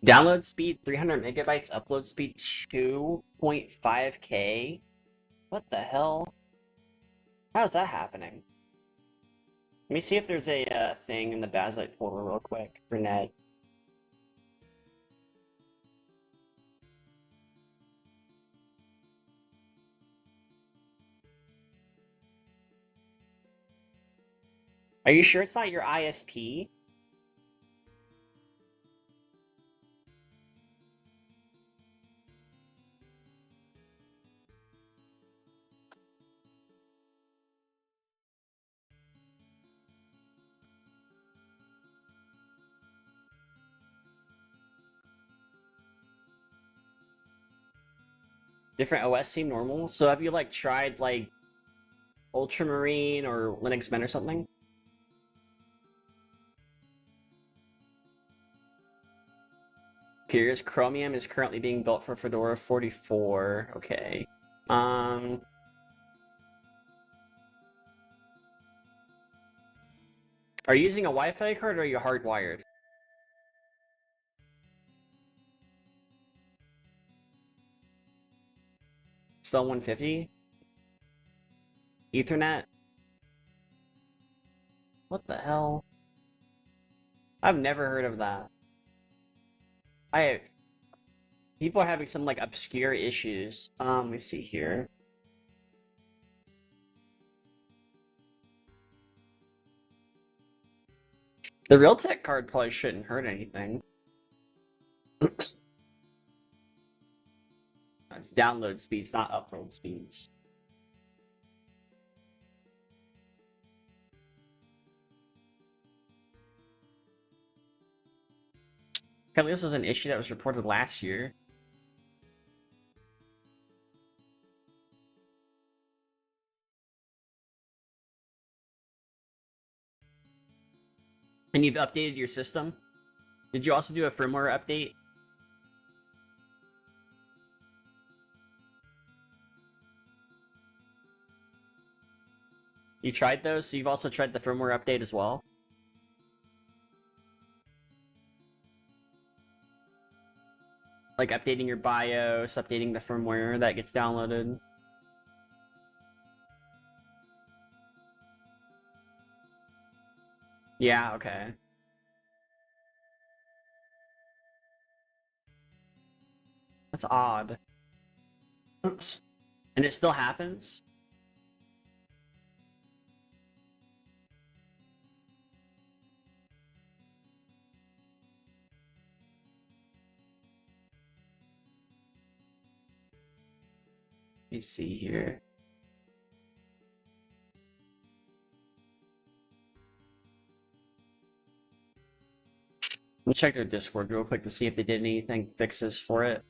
download speed 300 megabytes, upload speed 2.5K. What the hell? How's that happening? Let me see if there's a thing in the Basilite portal real quick for net. Are you sure it's not your ISP? Different OS seem normal. So have you like tried like Ultramarine or Linux Mint or something? Piers Chromium is currently being built for Fedora 44. Okay. Are you using a Wi-Fi card or are you hardwired? Still 150? Ethernet? What the hell? I've never heard of that. People are having some like obscure issues. Let me see here. The Realtek card probably shouldn't hurt anything. It's download speeds, not upload speeds. Apparently this was an issue that was reported last year. And you've updated your system? Did you also do a firmware update? You tried those, so you've also tried the firmware update as well? Like updating your BIOS, updating the firmware that gets downloaded? Yeah, okay. That's odd. And it still happens? Let me see here. Let me check their Discord real quick to see if they did anything fixes for it.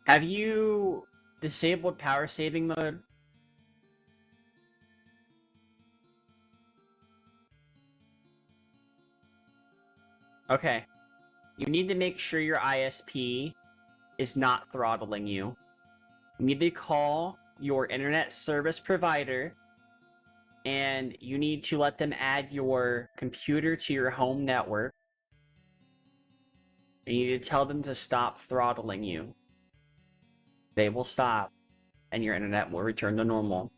Have you disabled power saving mode? Okay. You need to make sure your ISP is not throttling you. You need to call your internet service provider, and you need to let them add your computer to your home network. And you need to tell them to stop throttling you. They will stop, and your internet will return to normal.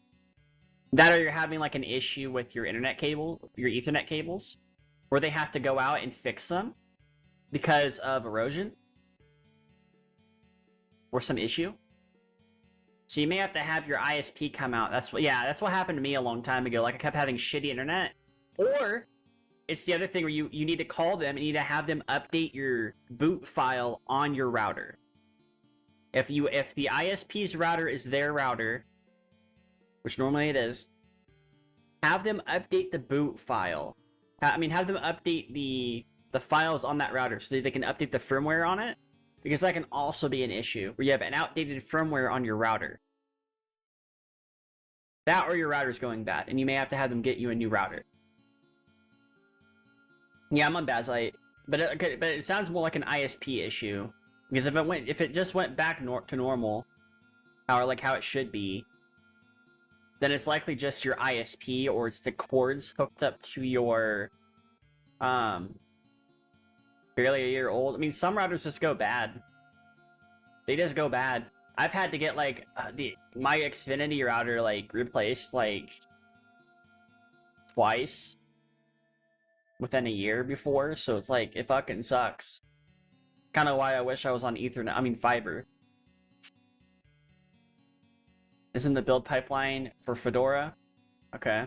That, or you're having like an issue with your internet cable, your Ethernet cables, where they have to go out and fix them because of erosion or some issue. So you may have to have your ISP come out. That's what happened to me a long time ago. Like, I kept having shitty internet. Or it's the other thing where you need to call them and you need to have them update your boot file on your router. If the ISP's router is their router, which normally it is, have them update the boot file. Have them update the files on that router so that they can update the firmware on it, because that can also be an issue where you have an outdated firmware on your router. That, or your router's going bad, and you may have to have them get you a new router. Yeah, I'm on Bazlight, but it sounds more like an ISP issue, because if it just went back to normal, or like how it should be, then it's likely just your ISP, or it's the cords hooked up to your barely a year old. I mean, some routers just go bad. They just go bad. I've had to get like my Xfinity router like replaced like twice within a year before, so it's like, it fucking sucks. Kind of why I wish I was on Ethernet. I mean, fiber. Isn't the build pipeline for Fedora? Okay.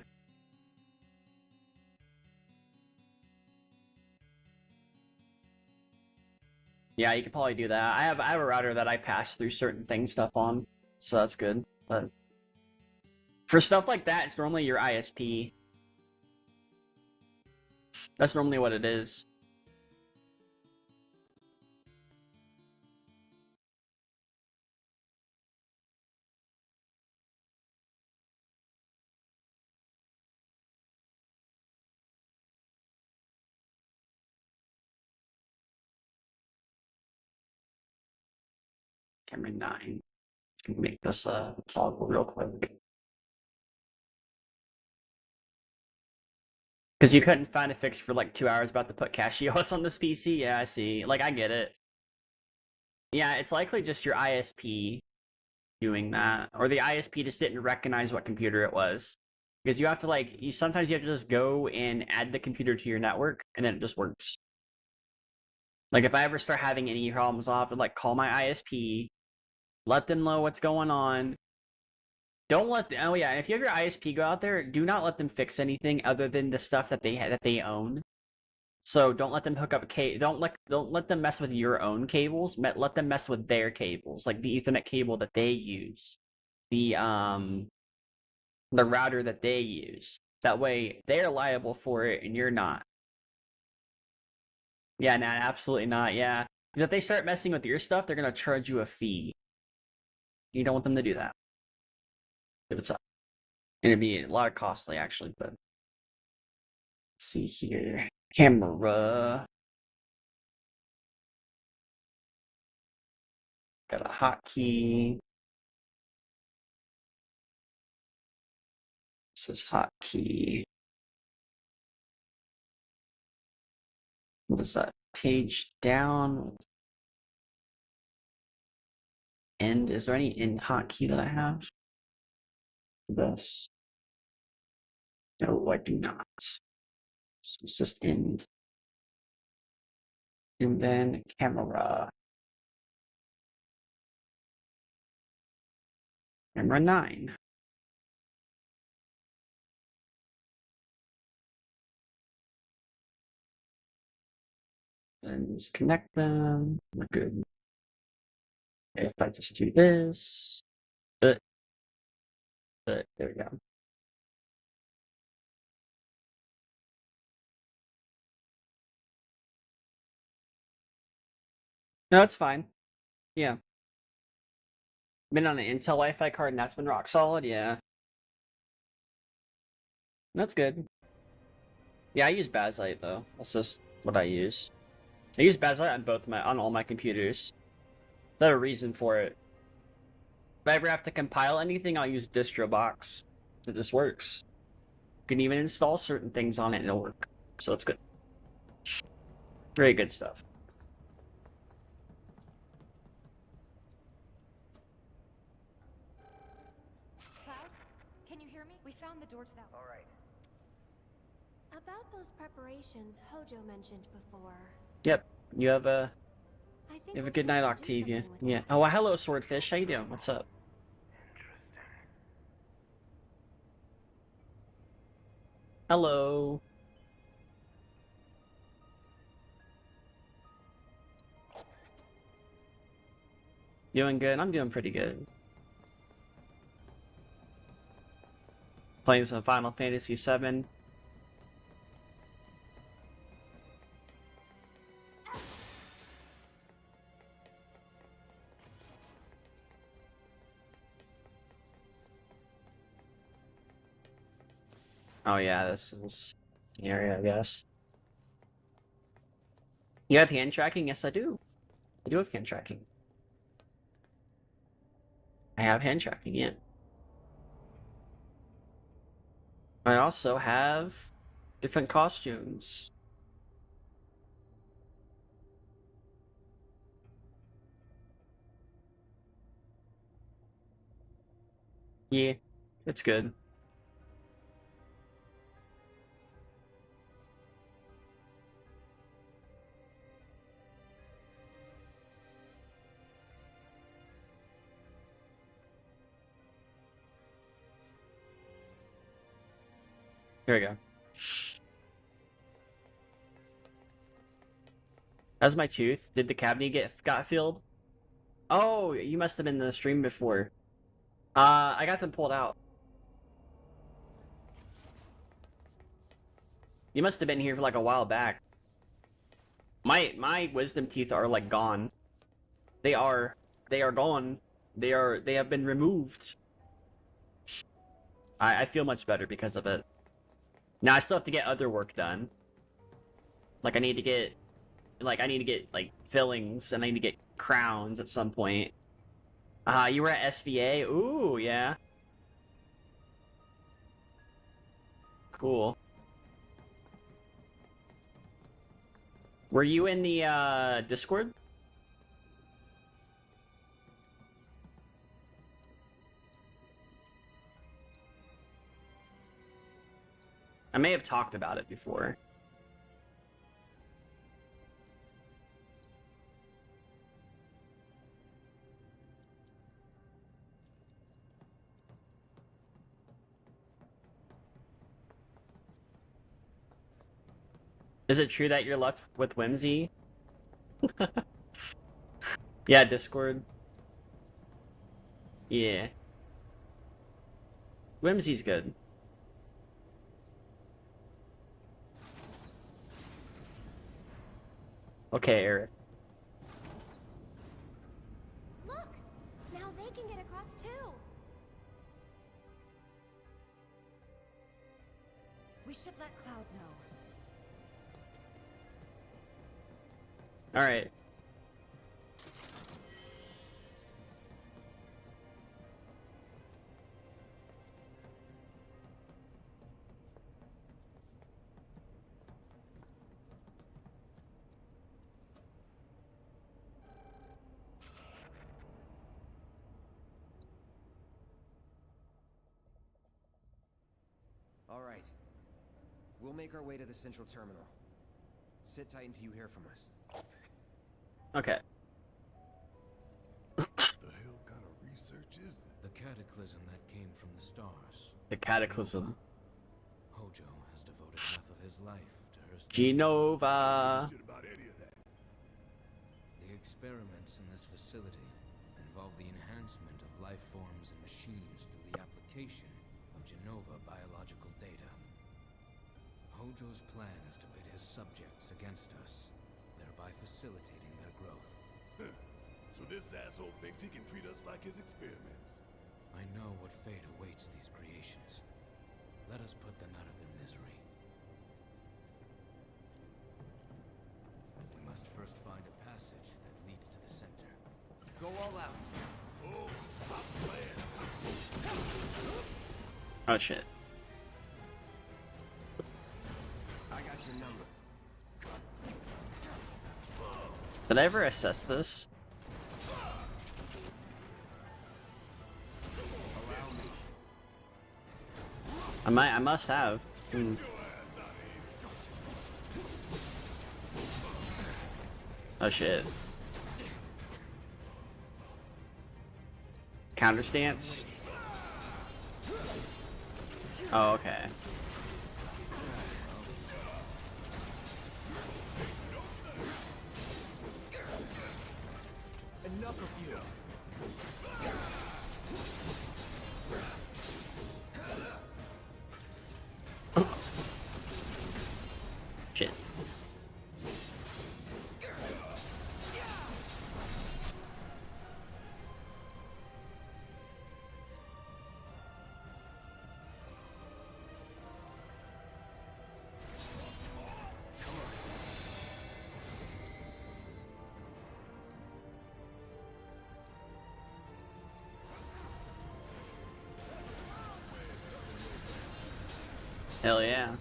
Yeah, you could probably do that. I have a router that I pass through certain stuff on, so that's good. But for stuff like that, it's normally your ISP. That's normally what it is. Camera 9. Can make this toggle real quick. Because you couldn't find a fix for like 2 hours about to put CachyOS on this PC? Yeah, I see. Like, I get it. Yeah, it's likely just your ISP doing that. Or the ISP just didn't recognize what computer it was. Because you have to like, sometimes you have to just go and add the computer to your network, and then it just works. Like, if I ever start having any problems, I'll have to like call my ISP, let them know what's going on. Don't let oh yeah, if you have your ISP go out there, do not let them fix anything other than the stuff that they own. So don't let them hook up don't let them mess with your own cables. Let them mess with their cables, like the Ethernet cable that they use, the router that they use. That way they're liable for it and you're not. Yeah, nah, absolutely not. Yeah, because if they start messing with your stuff, they're gonna charge you a fee. You don't want them to do that. If it's up. And it'd be a lot of costly, actually, but let's see here. Camera. Got a hotkey. This is hotkey. What is that? Page down. End. Is there any end hotkey that I have? This. No, I do not. So it's just end. And then camera. Camera 9. And just connect them. We're good. If I just do this. There we go. No, it's fine. Yeah. Been on an Intel Wi-Fi card and that's been rock solid, yeah. That's good. Yeah, I use Bazlight though. That's just what I use. I use Bazlight on all my computers. There's a reason for it. If I ever have to compile anything, I'll use DistroBox. It just works. You can even install certain things on it and it'll work. So it's good. Very good stuff. Cloud, can you hear me? We found the door to that. All right. About those preparations Hojo mentioned before. Yep. You have a I think you have a we're good night, supposed to do Octavia. something with Yeah. that. Oh, well, hello, Swordfish. How you doing? What's up? Hello. Doing good. I'm doing pretty good. Playing some Final Fantasy 7. Oh yeah, this is the area, I guess. You have hand tracking? Yes, I do. I do have hand tracking. I have hand tracking, yeah. I also have different costumes. Yeah, it's good. Here we go. How's my tooth? Did the cavity got filled? Oh, you must have been in the stream before. I got them pulled out. You must have been here for like a while back. My wisdom teeth are like gone. They are gone. They have been removed. I feel much better because of it. Now I still have to get other work done. Like I need to get like fillings and I need to get crowns at some point. You were at SVA? Ooh, yeah. Cool. Were you in the Discord? I may have talked about it before. Is it true that you're luck with Whimsy? Yeah, Discord. Yeah. Whimsy's good. Okay, Eric. Look! Now they can get across too. We should let Cloud know. Alright. All right. We'll make our way to the central terminal. Sit tight until you hear from us. Okay. The hell kind of research is it? The cataclysm that came from the stars. The Cataclysm. Hojo has devoted half of his life to her study. Genova. Shit about any of that. The experiments in this facility involve the enhancement of life forms and machines through the application of Genova biological data. Hojo's plan is to pit his subjects against us, thereby facilitating their growth. Huh. So this asshole thinks he can treat us like his experiments. I know what fate awaits these creations. Let us put them out of their misery. We must first find a passage that leads to the center. Go all out. Oh, I'm Oh shit. I got your number. Did I ever assess this? I must have. Oh shit. Counter stance? Oh, okay. Enough of you. Shit. Hell yeah.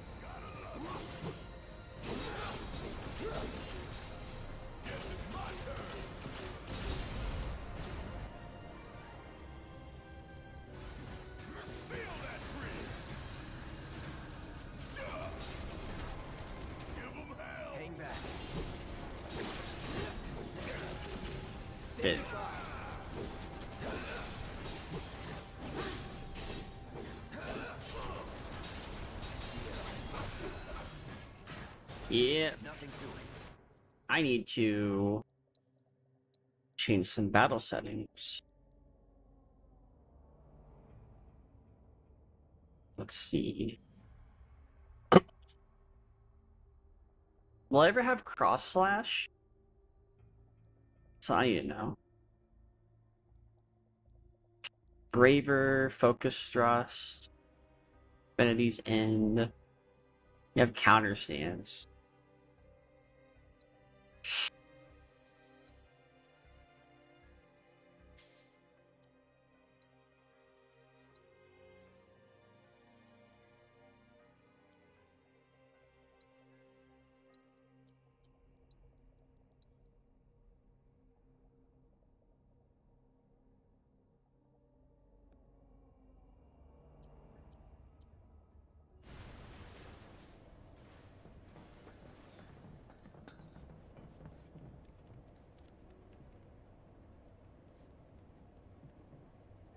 Hang back. Shit. Yeah. Nothing to it. I need to change some battle settings. Let's see. Will I ever have cross slash? So I need to know. Braver, focus thrust, Infinity's End. You have counter stance.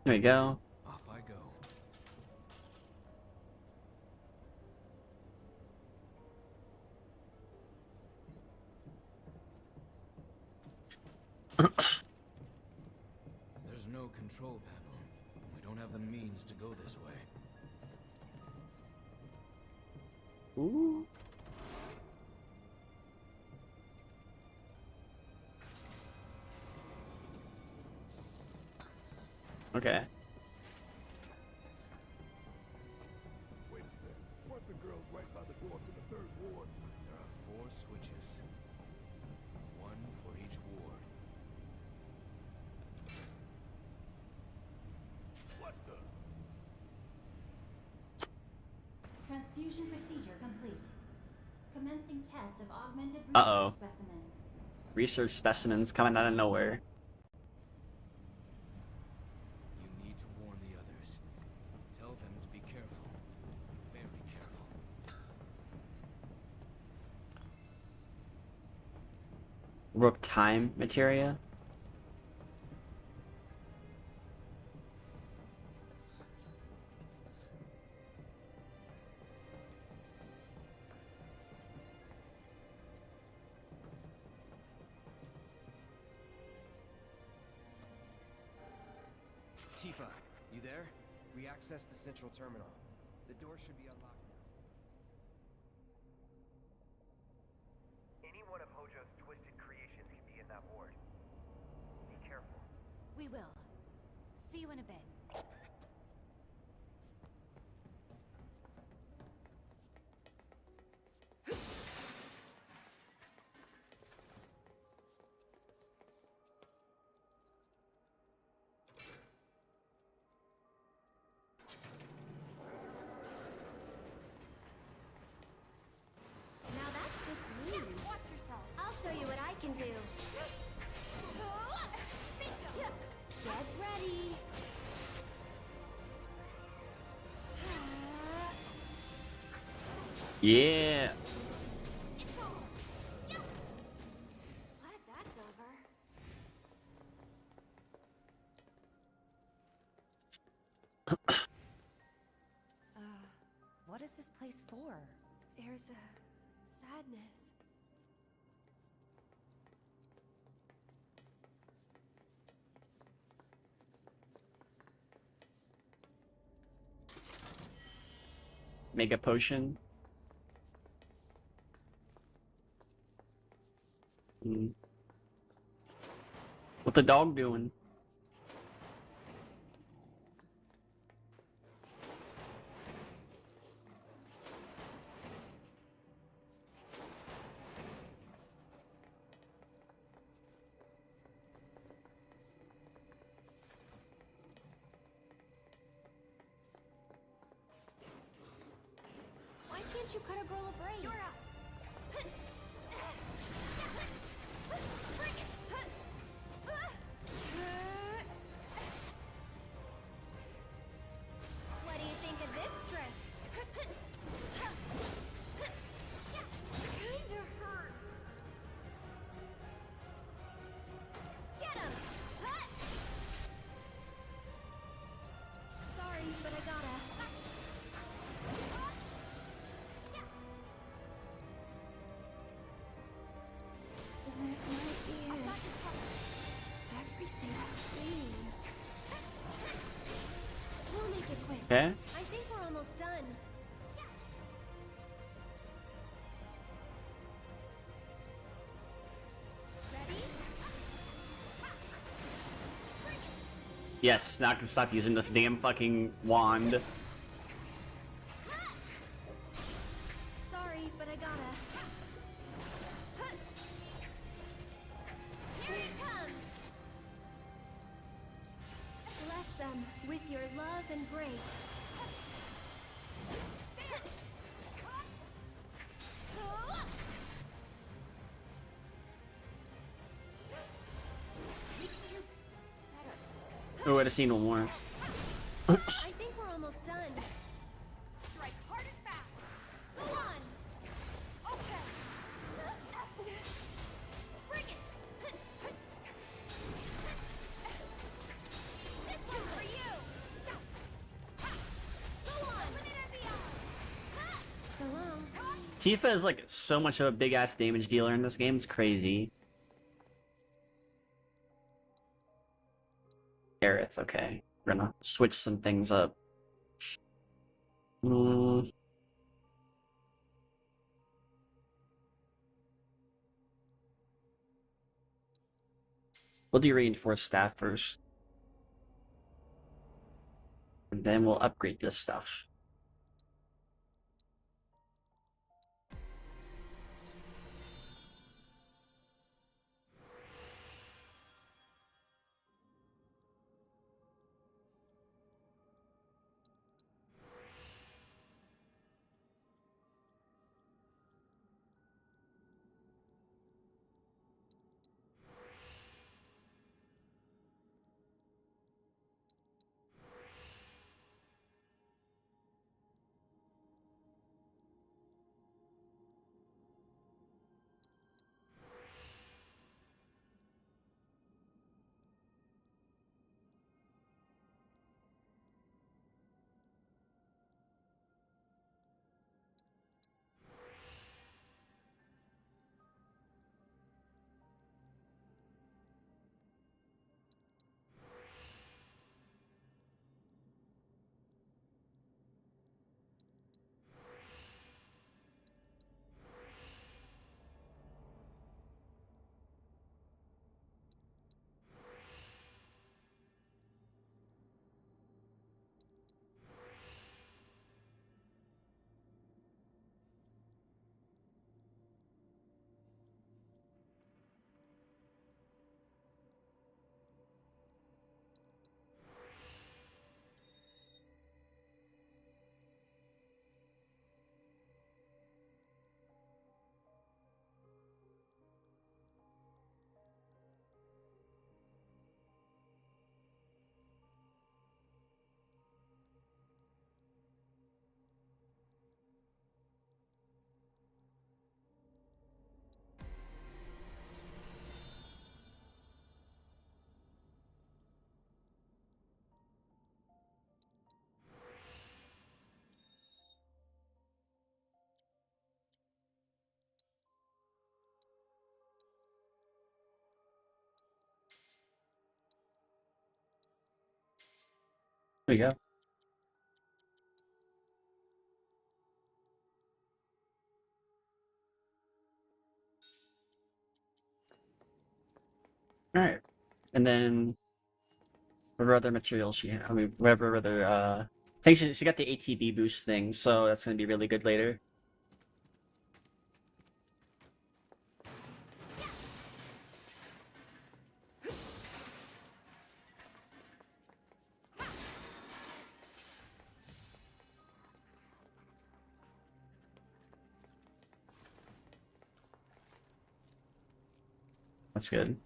There we go. Off I go. There's no control panel. We don't have the means to go this way. Ooh. Okay. Wait a second. Weren't the girls right by the door to the third ward? There are 4 switches. One for each ward. What the? Transfusion procedure complete. Commencing test of augmented Uh-oh. research specimen. Research specimens coming out of nowhere. You need to warn the others. Tell them to be careful. Very careful. Rook time materia. Tifa, you there? We accessed the central terminal. The door should be unlocked now. Any one of Hojo's twisted creations can be in that ward. Be careful. We will. See you in a bit. Get ready. Yeah. Glad that's over. What is this place for? There's a sadness. Mega potion. What the dog doing? Why can't you cut a girl a break? You're up. What do you think of this trick? Kinda hurt. Get him! Sorry, but I gotta. Where's my ear? Everything's clean. We'll make it quick. Okay. I think we're almost done. Ready? Yes, not gonna stop using this damn fucking wand. Sorry, but I gotta. Here it comes. Bless them with your love and grace. Oh, I'd have seen one more. I think we're almost done. Strike hard and fast. Go on. Okay. Bring it. This one's for you. Go on. So long. Tifa is like so much of a big ass damage dealer in this game. It's crazy. Aerith, okay. We're gonna switch some things up. We'll do reinforced staff first. And then we'll upgrade this stuff. There you go. Alright. And then whatever other materials she had. I mean, whatever other, I think she got the ATB boost thing, so that's gonna be really good later. That's good.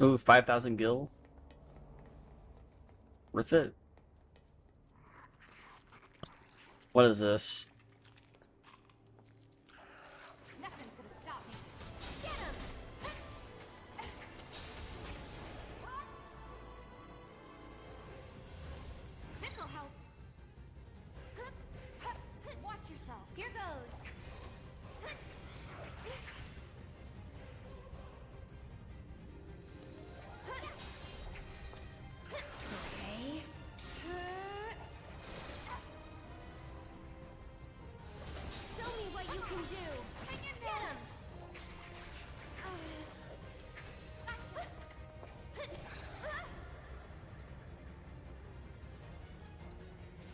Ooh, 5,000 gil. Worth it. What is this? Nothing's gonna stop me. Get him! This'll help. Watch yourself. Here goes. Okay. Show me what you can do. Hang in there. Get him.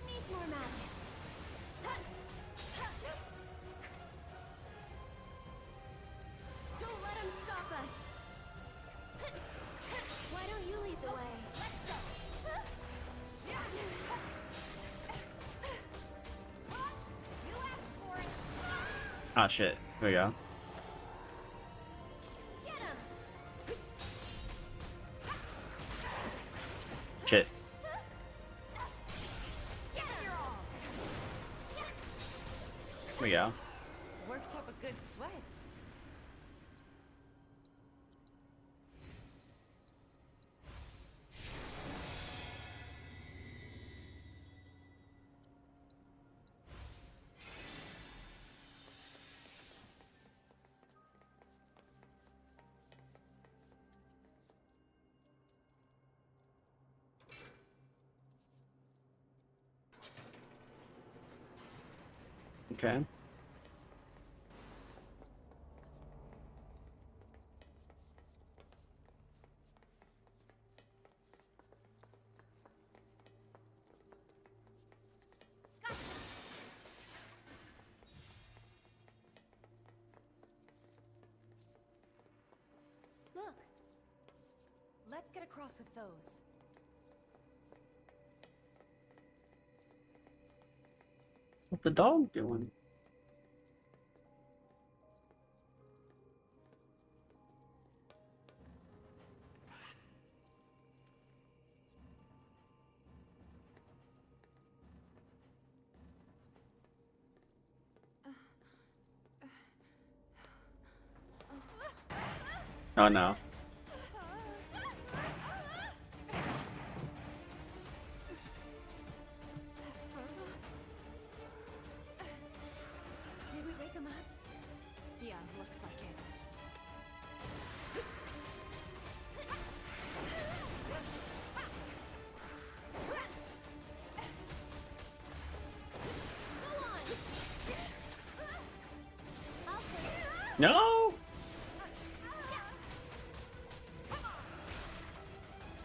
Needs more magic. Don't let him stop us. Why don't you lead the way? Let's go. You asked for it. Ah, shit. There we go. Get him. Shit. Get him. There we go. Worked up a good sweat. Okay. Look. Let's get across with those. What's the dog doing? Oh no. Did we wake him up? Yeah, looks like it. Go on. I'll take it. No!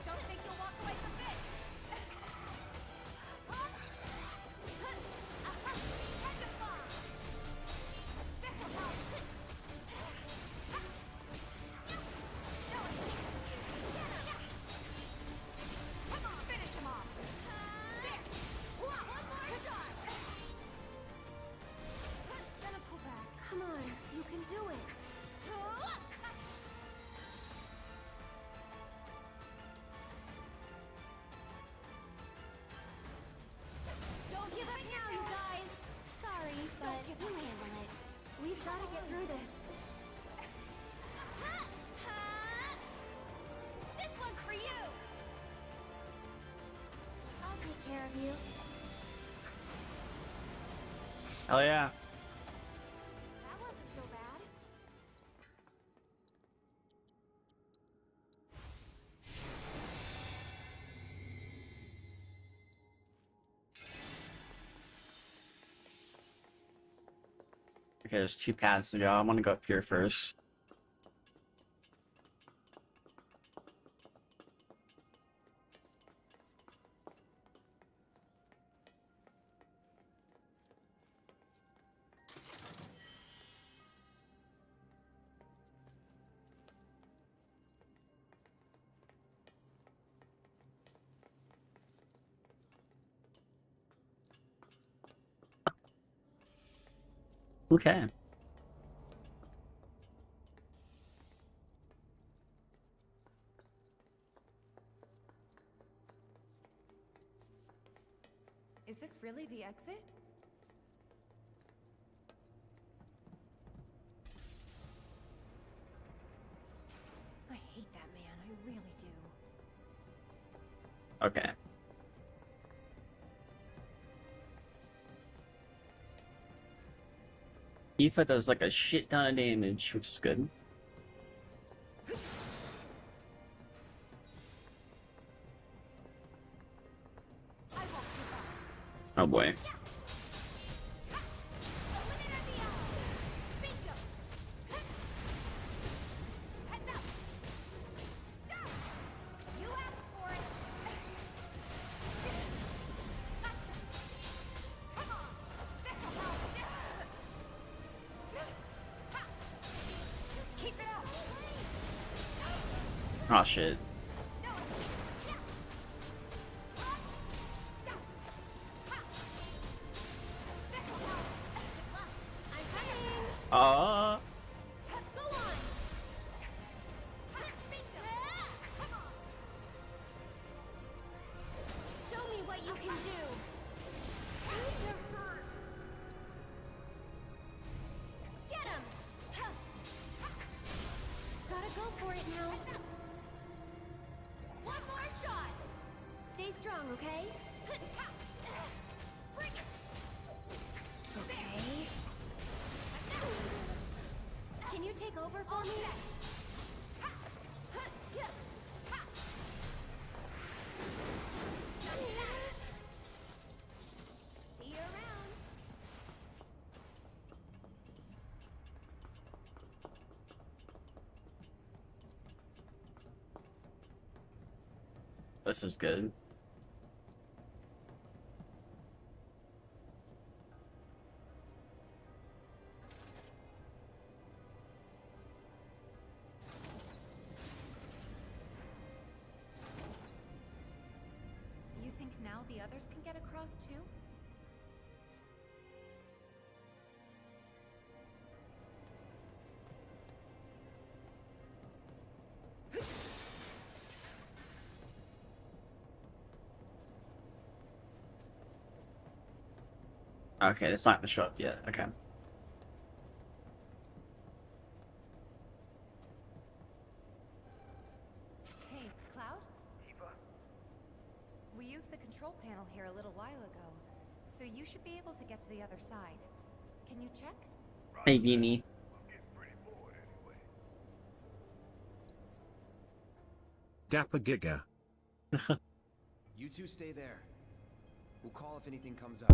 Don't think you'll walk away from this. Testify. This'll help. Come on, finish him off. There. One more shot. Gonna pull back. Come on, you can do it. Don't give up now, you guys. Sorry, but you handle it. We've got to get through this. This one's for you. I'll take care of you. Hell yeah. That wasn't so bad. Okay, there's 2 paths to go. I'm gonna go up here first. Okay. Is this really the exit? I hate that man, I really do. Okay. Tifa does like a shit ton of damage, which is good. Oh boy. Oh shit. Uh Show me what you can do. You're hurt. Get him. Gotta go for it now. One more shot. Stay strong, okay? Okay. Can you take over for me? See you around. This is good. You think now the others can get across too? Okay, it's not gonna show up yet. Okay. Hey, Cloud? Tifa? We used the control panel here a little while ago, so you should be able to get to the other side. Can you check? Hey, Beanie. I'm getting pretty bored anyway. Dapper Giga. You two stay there. We'll call if anything comes up.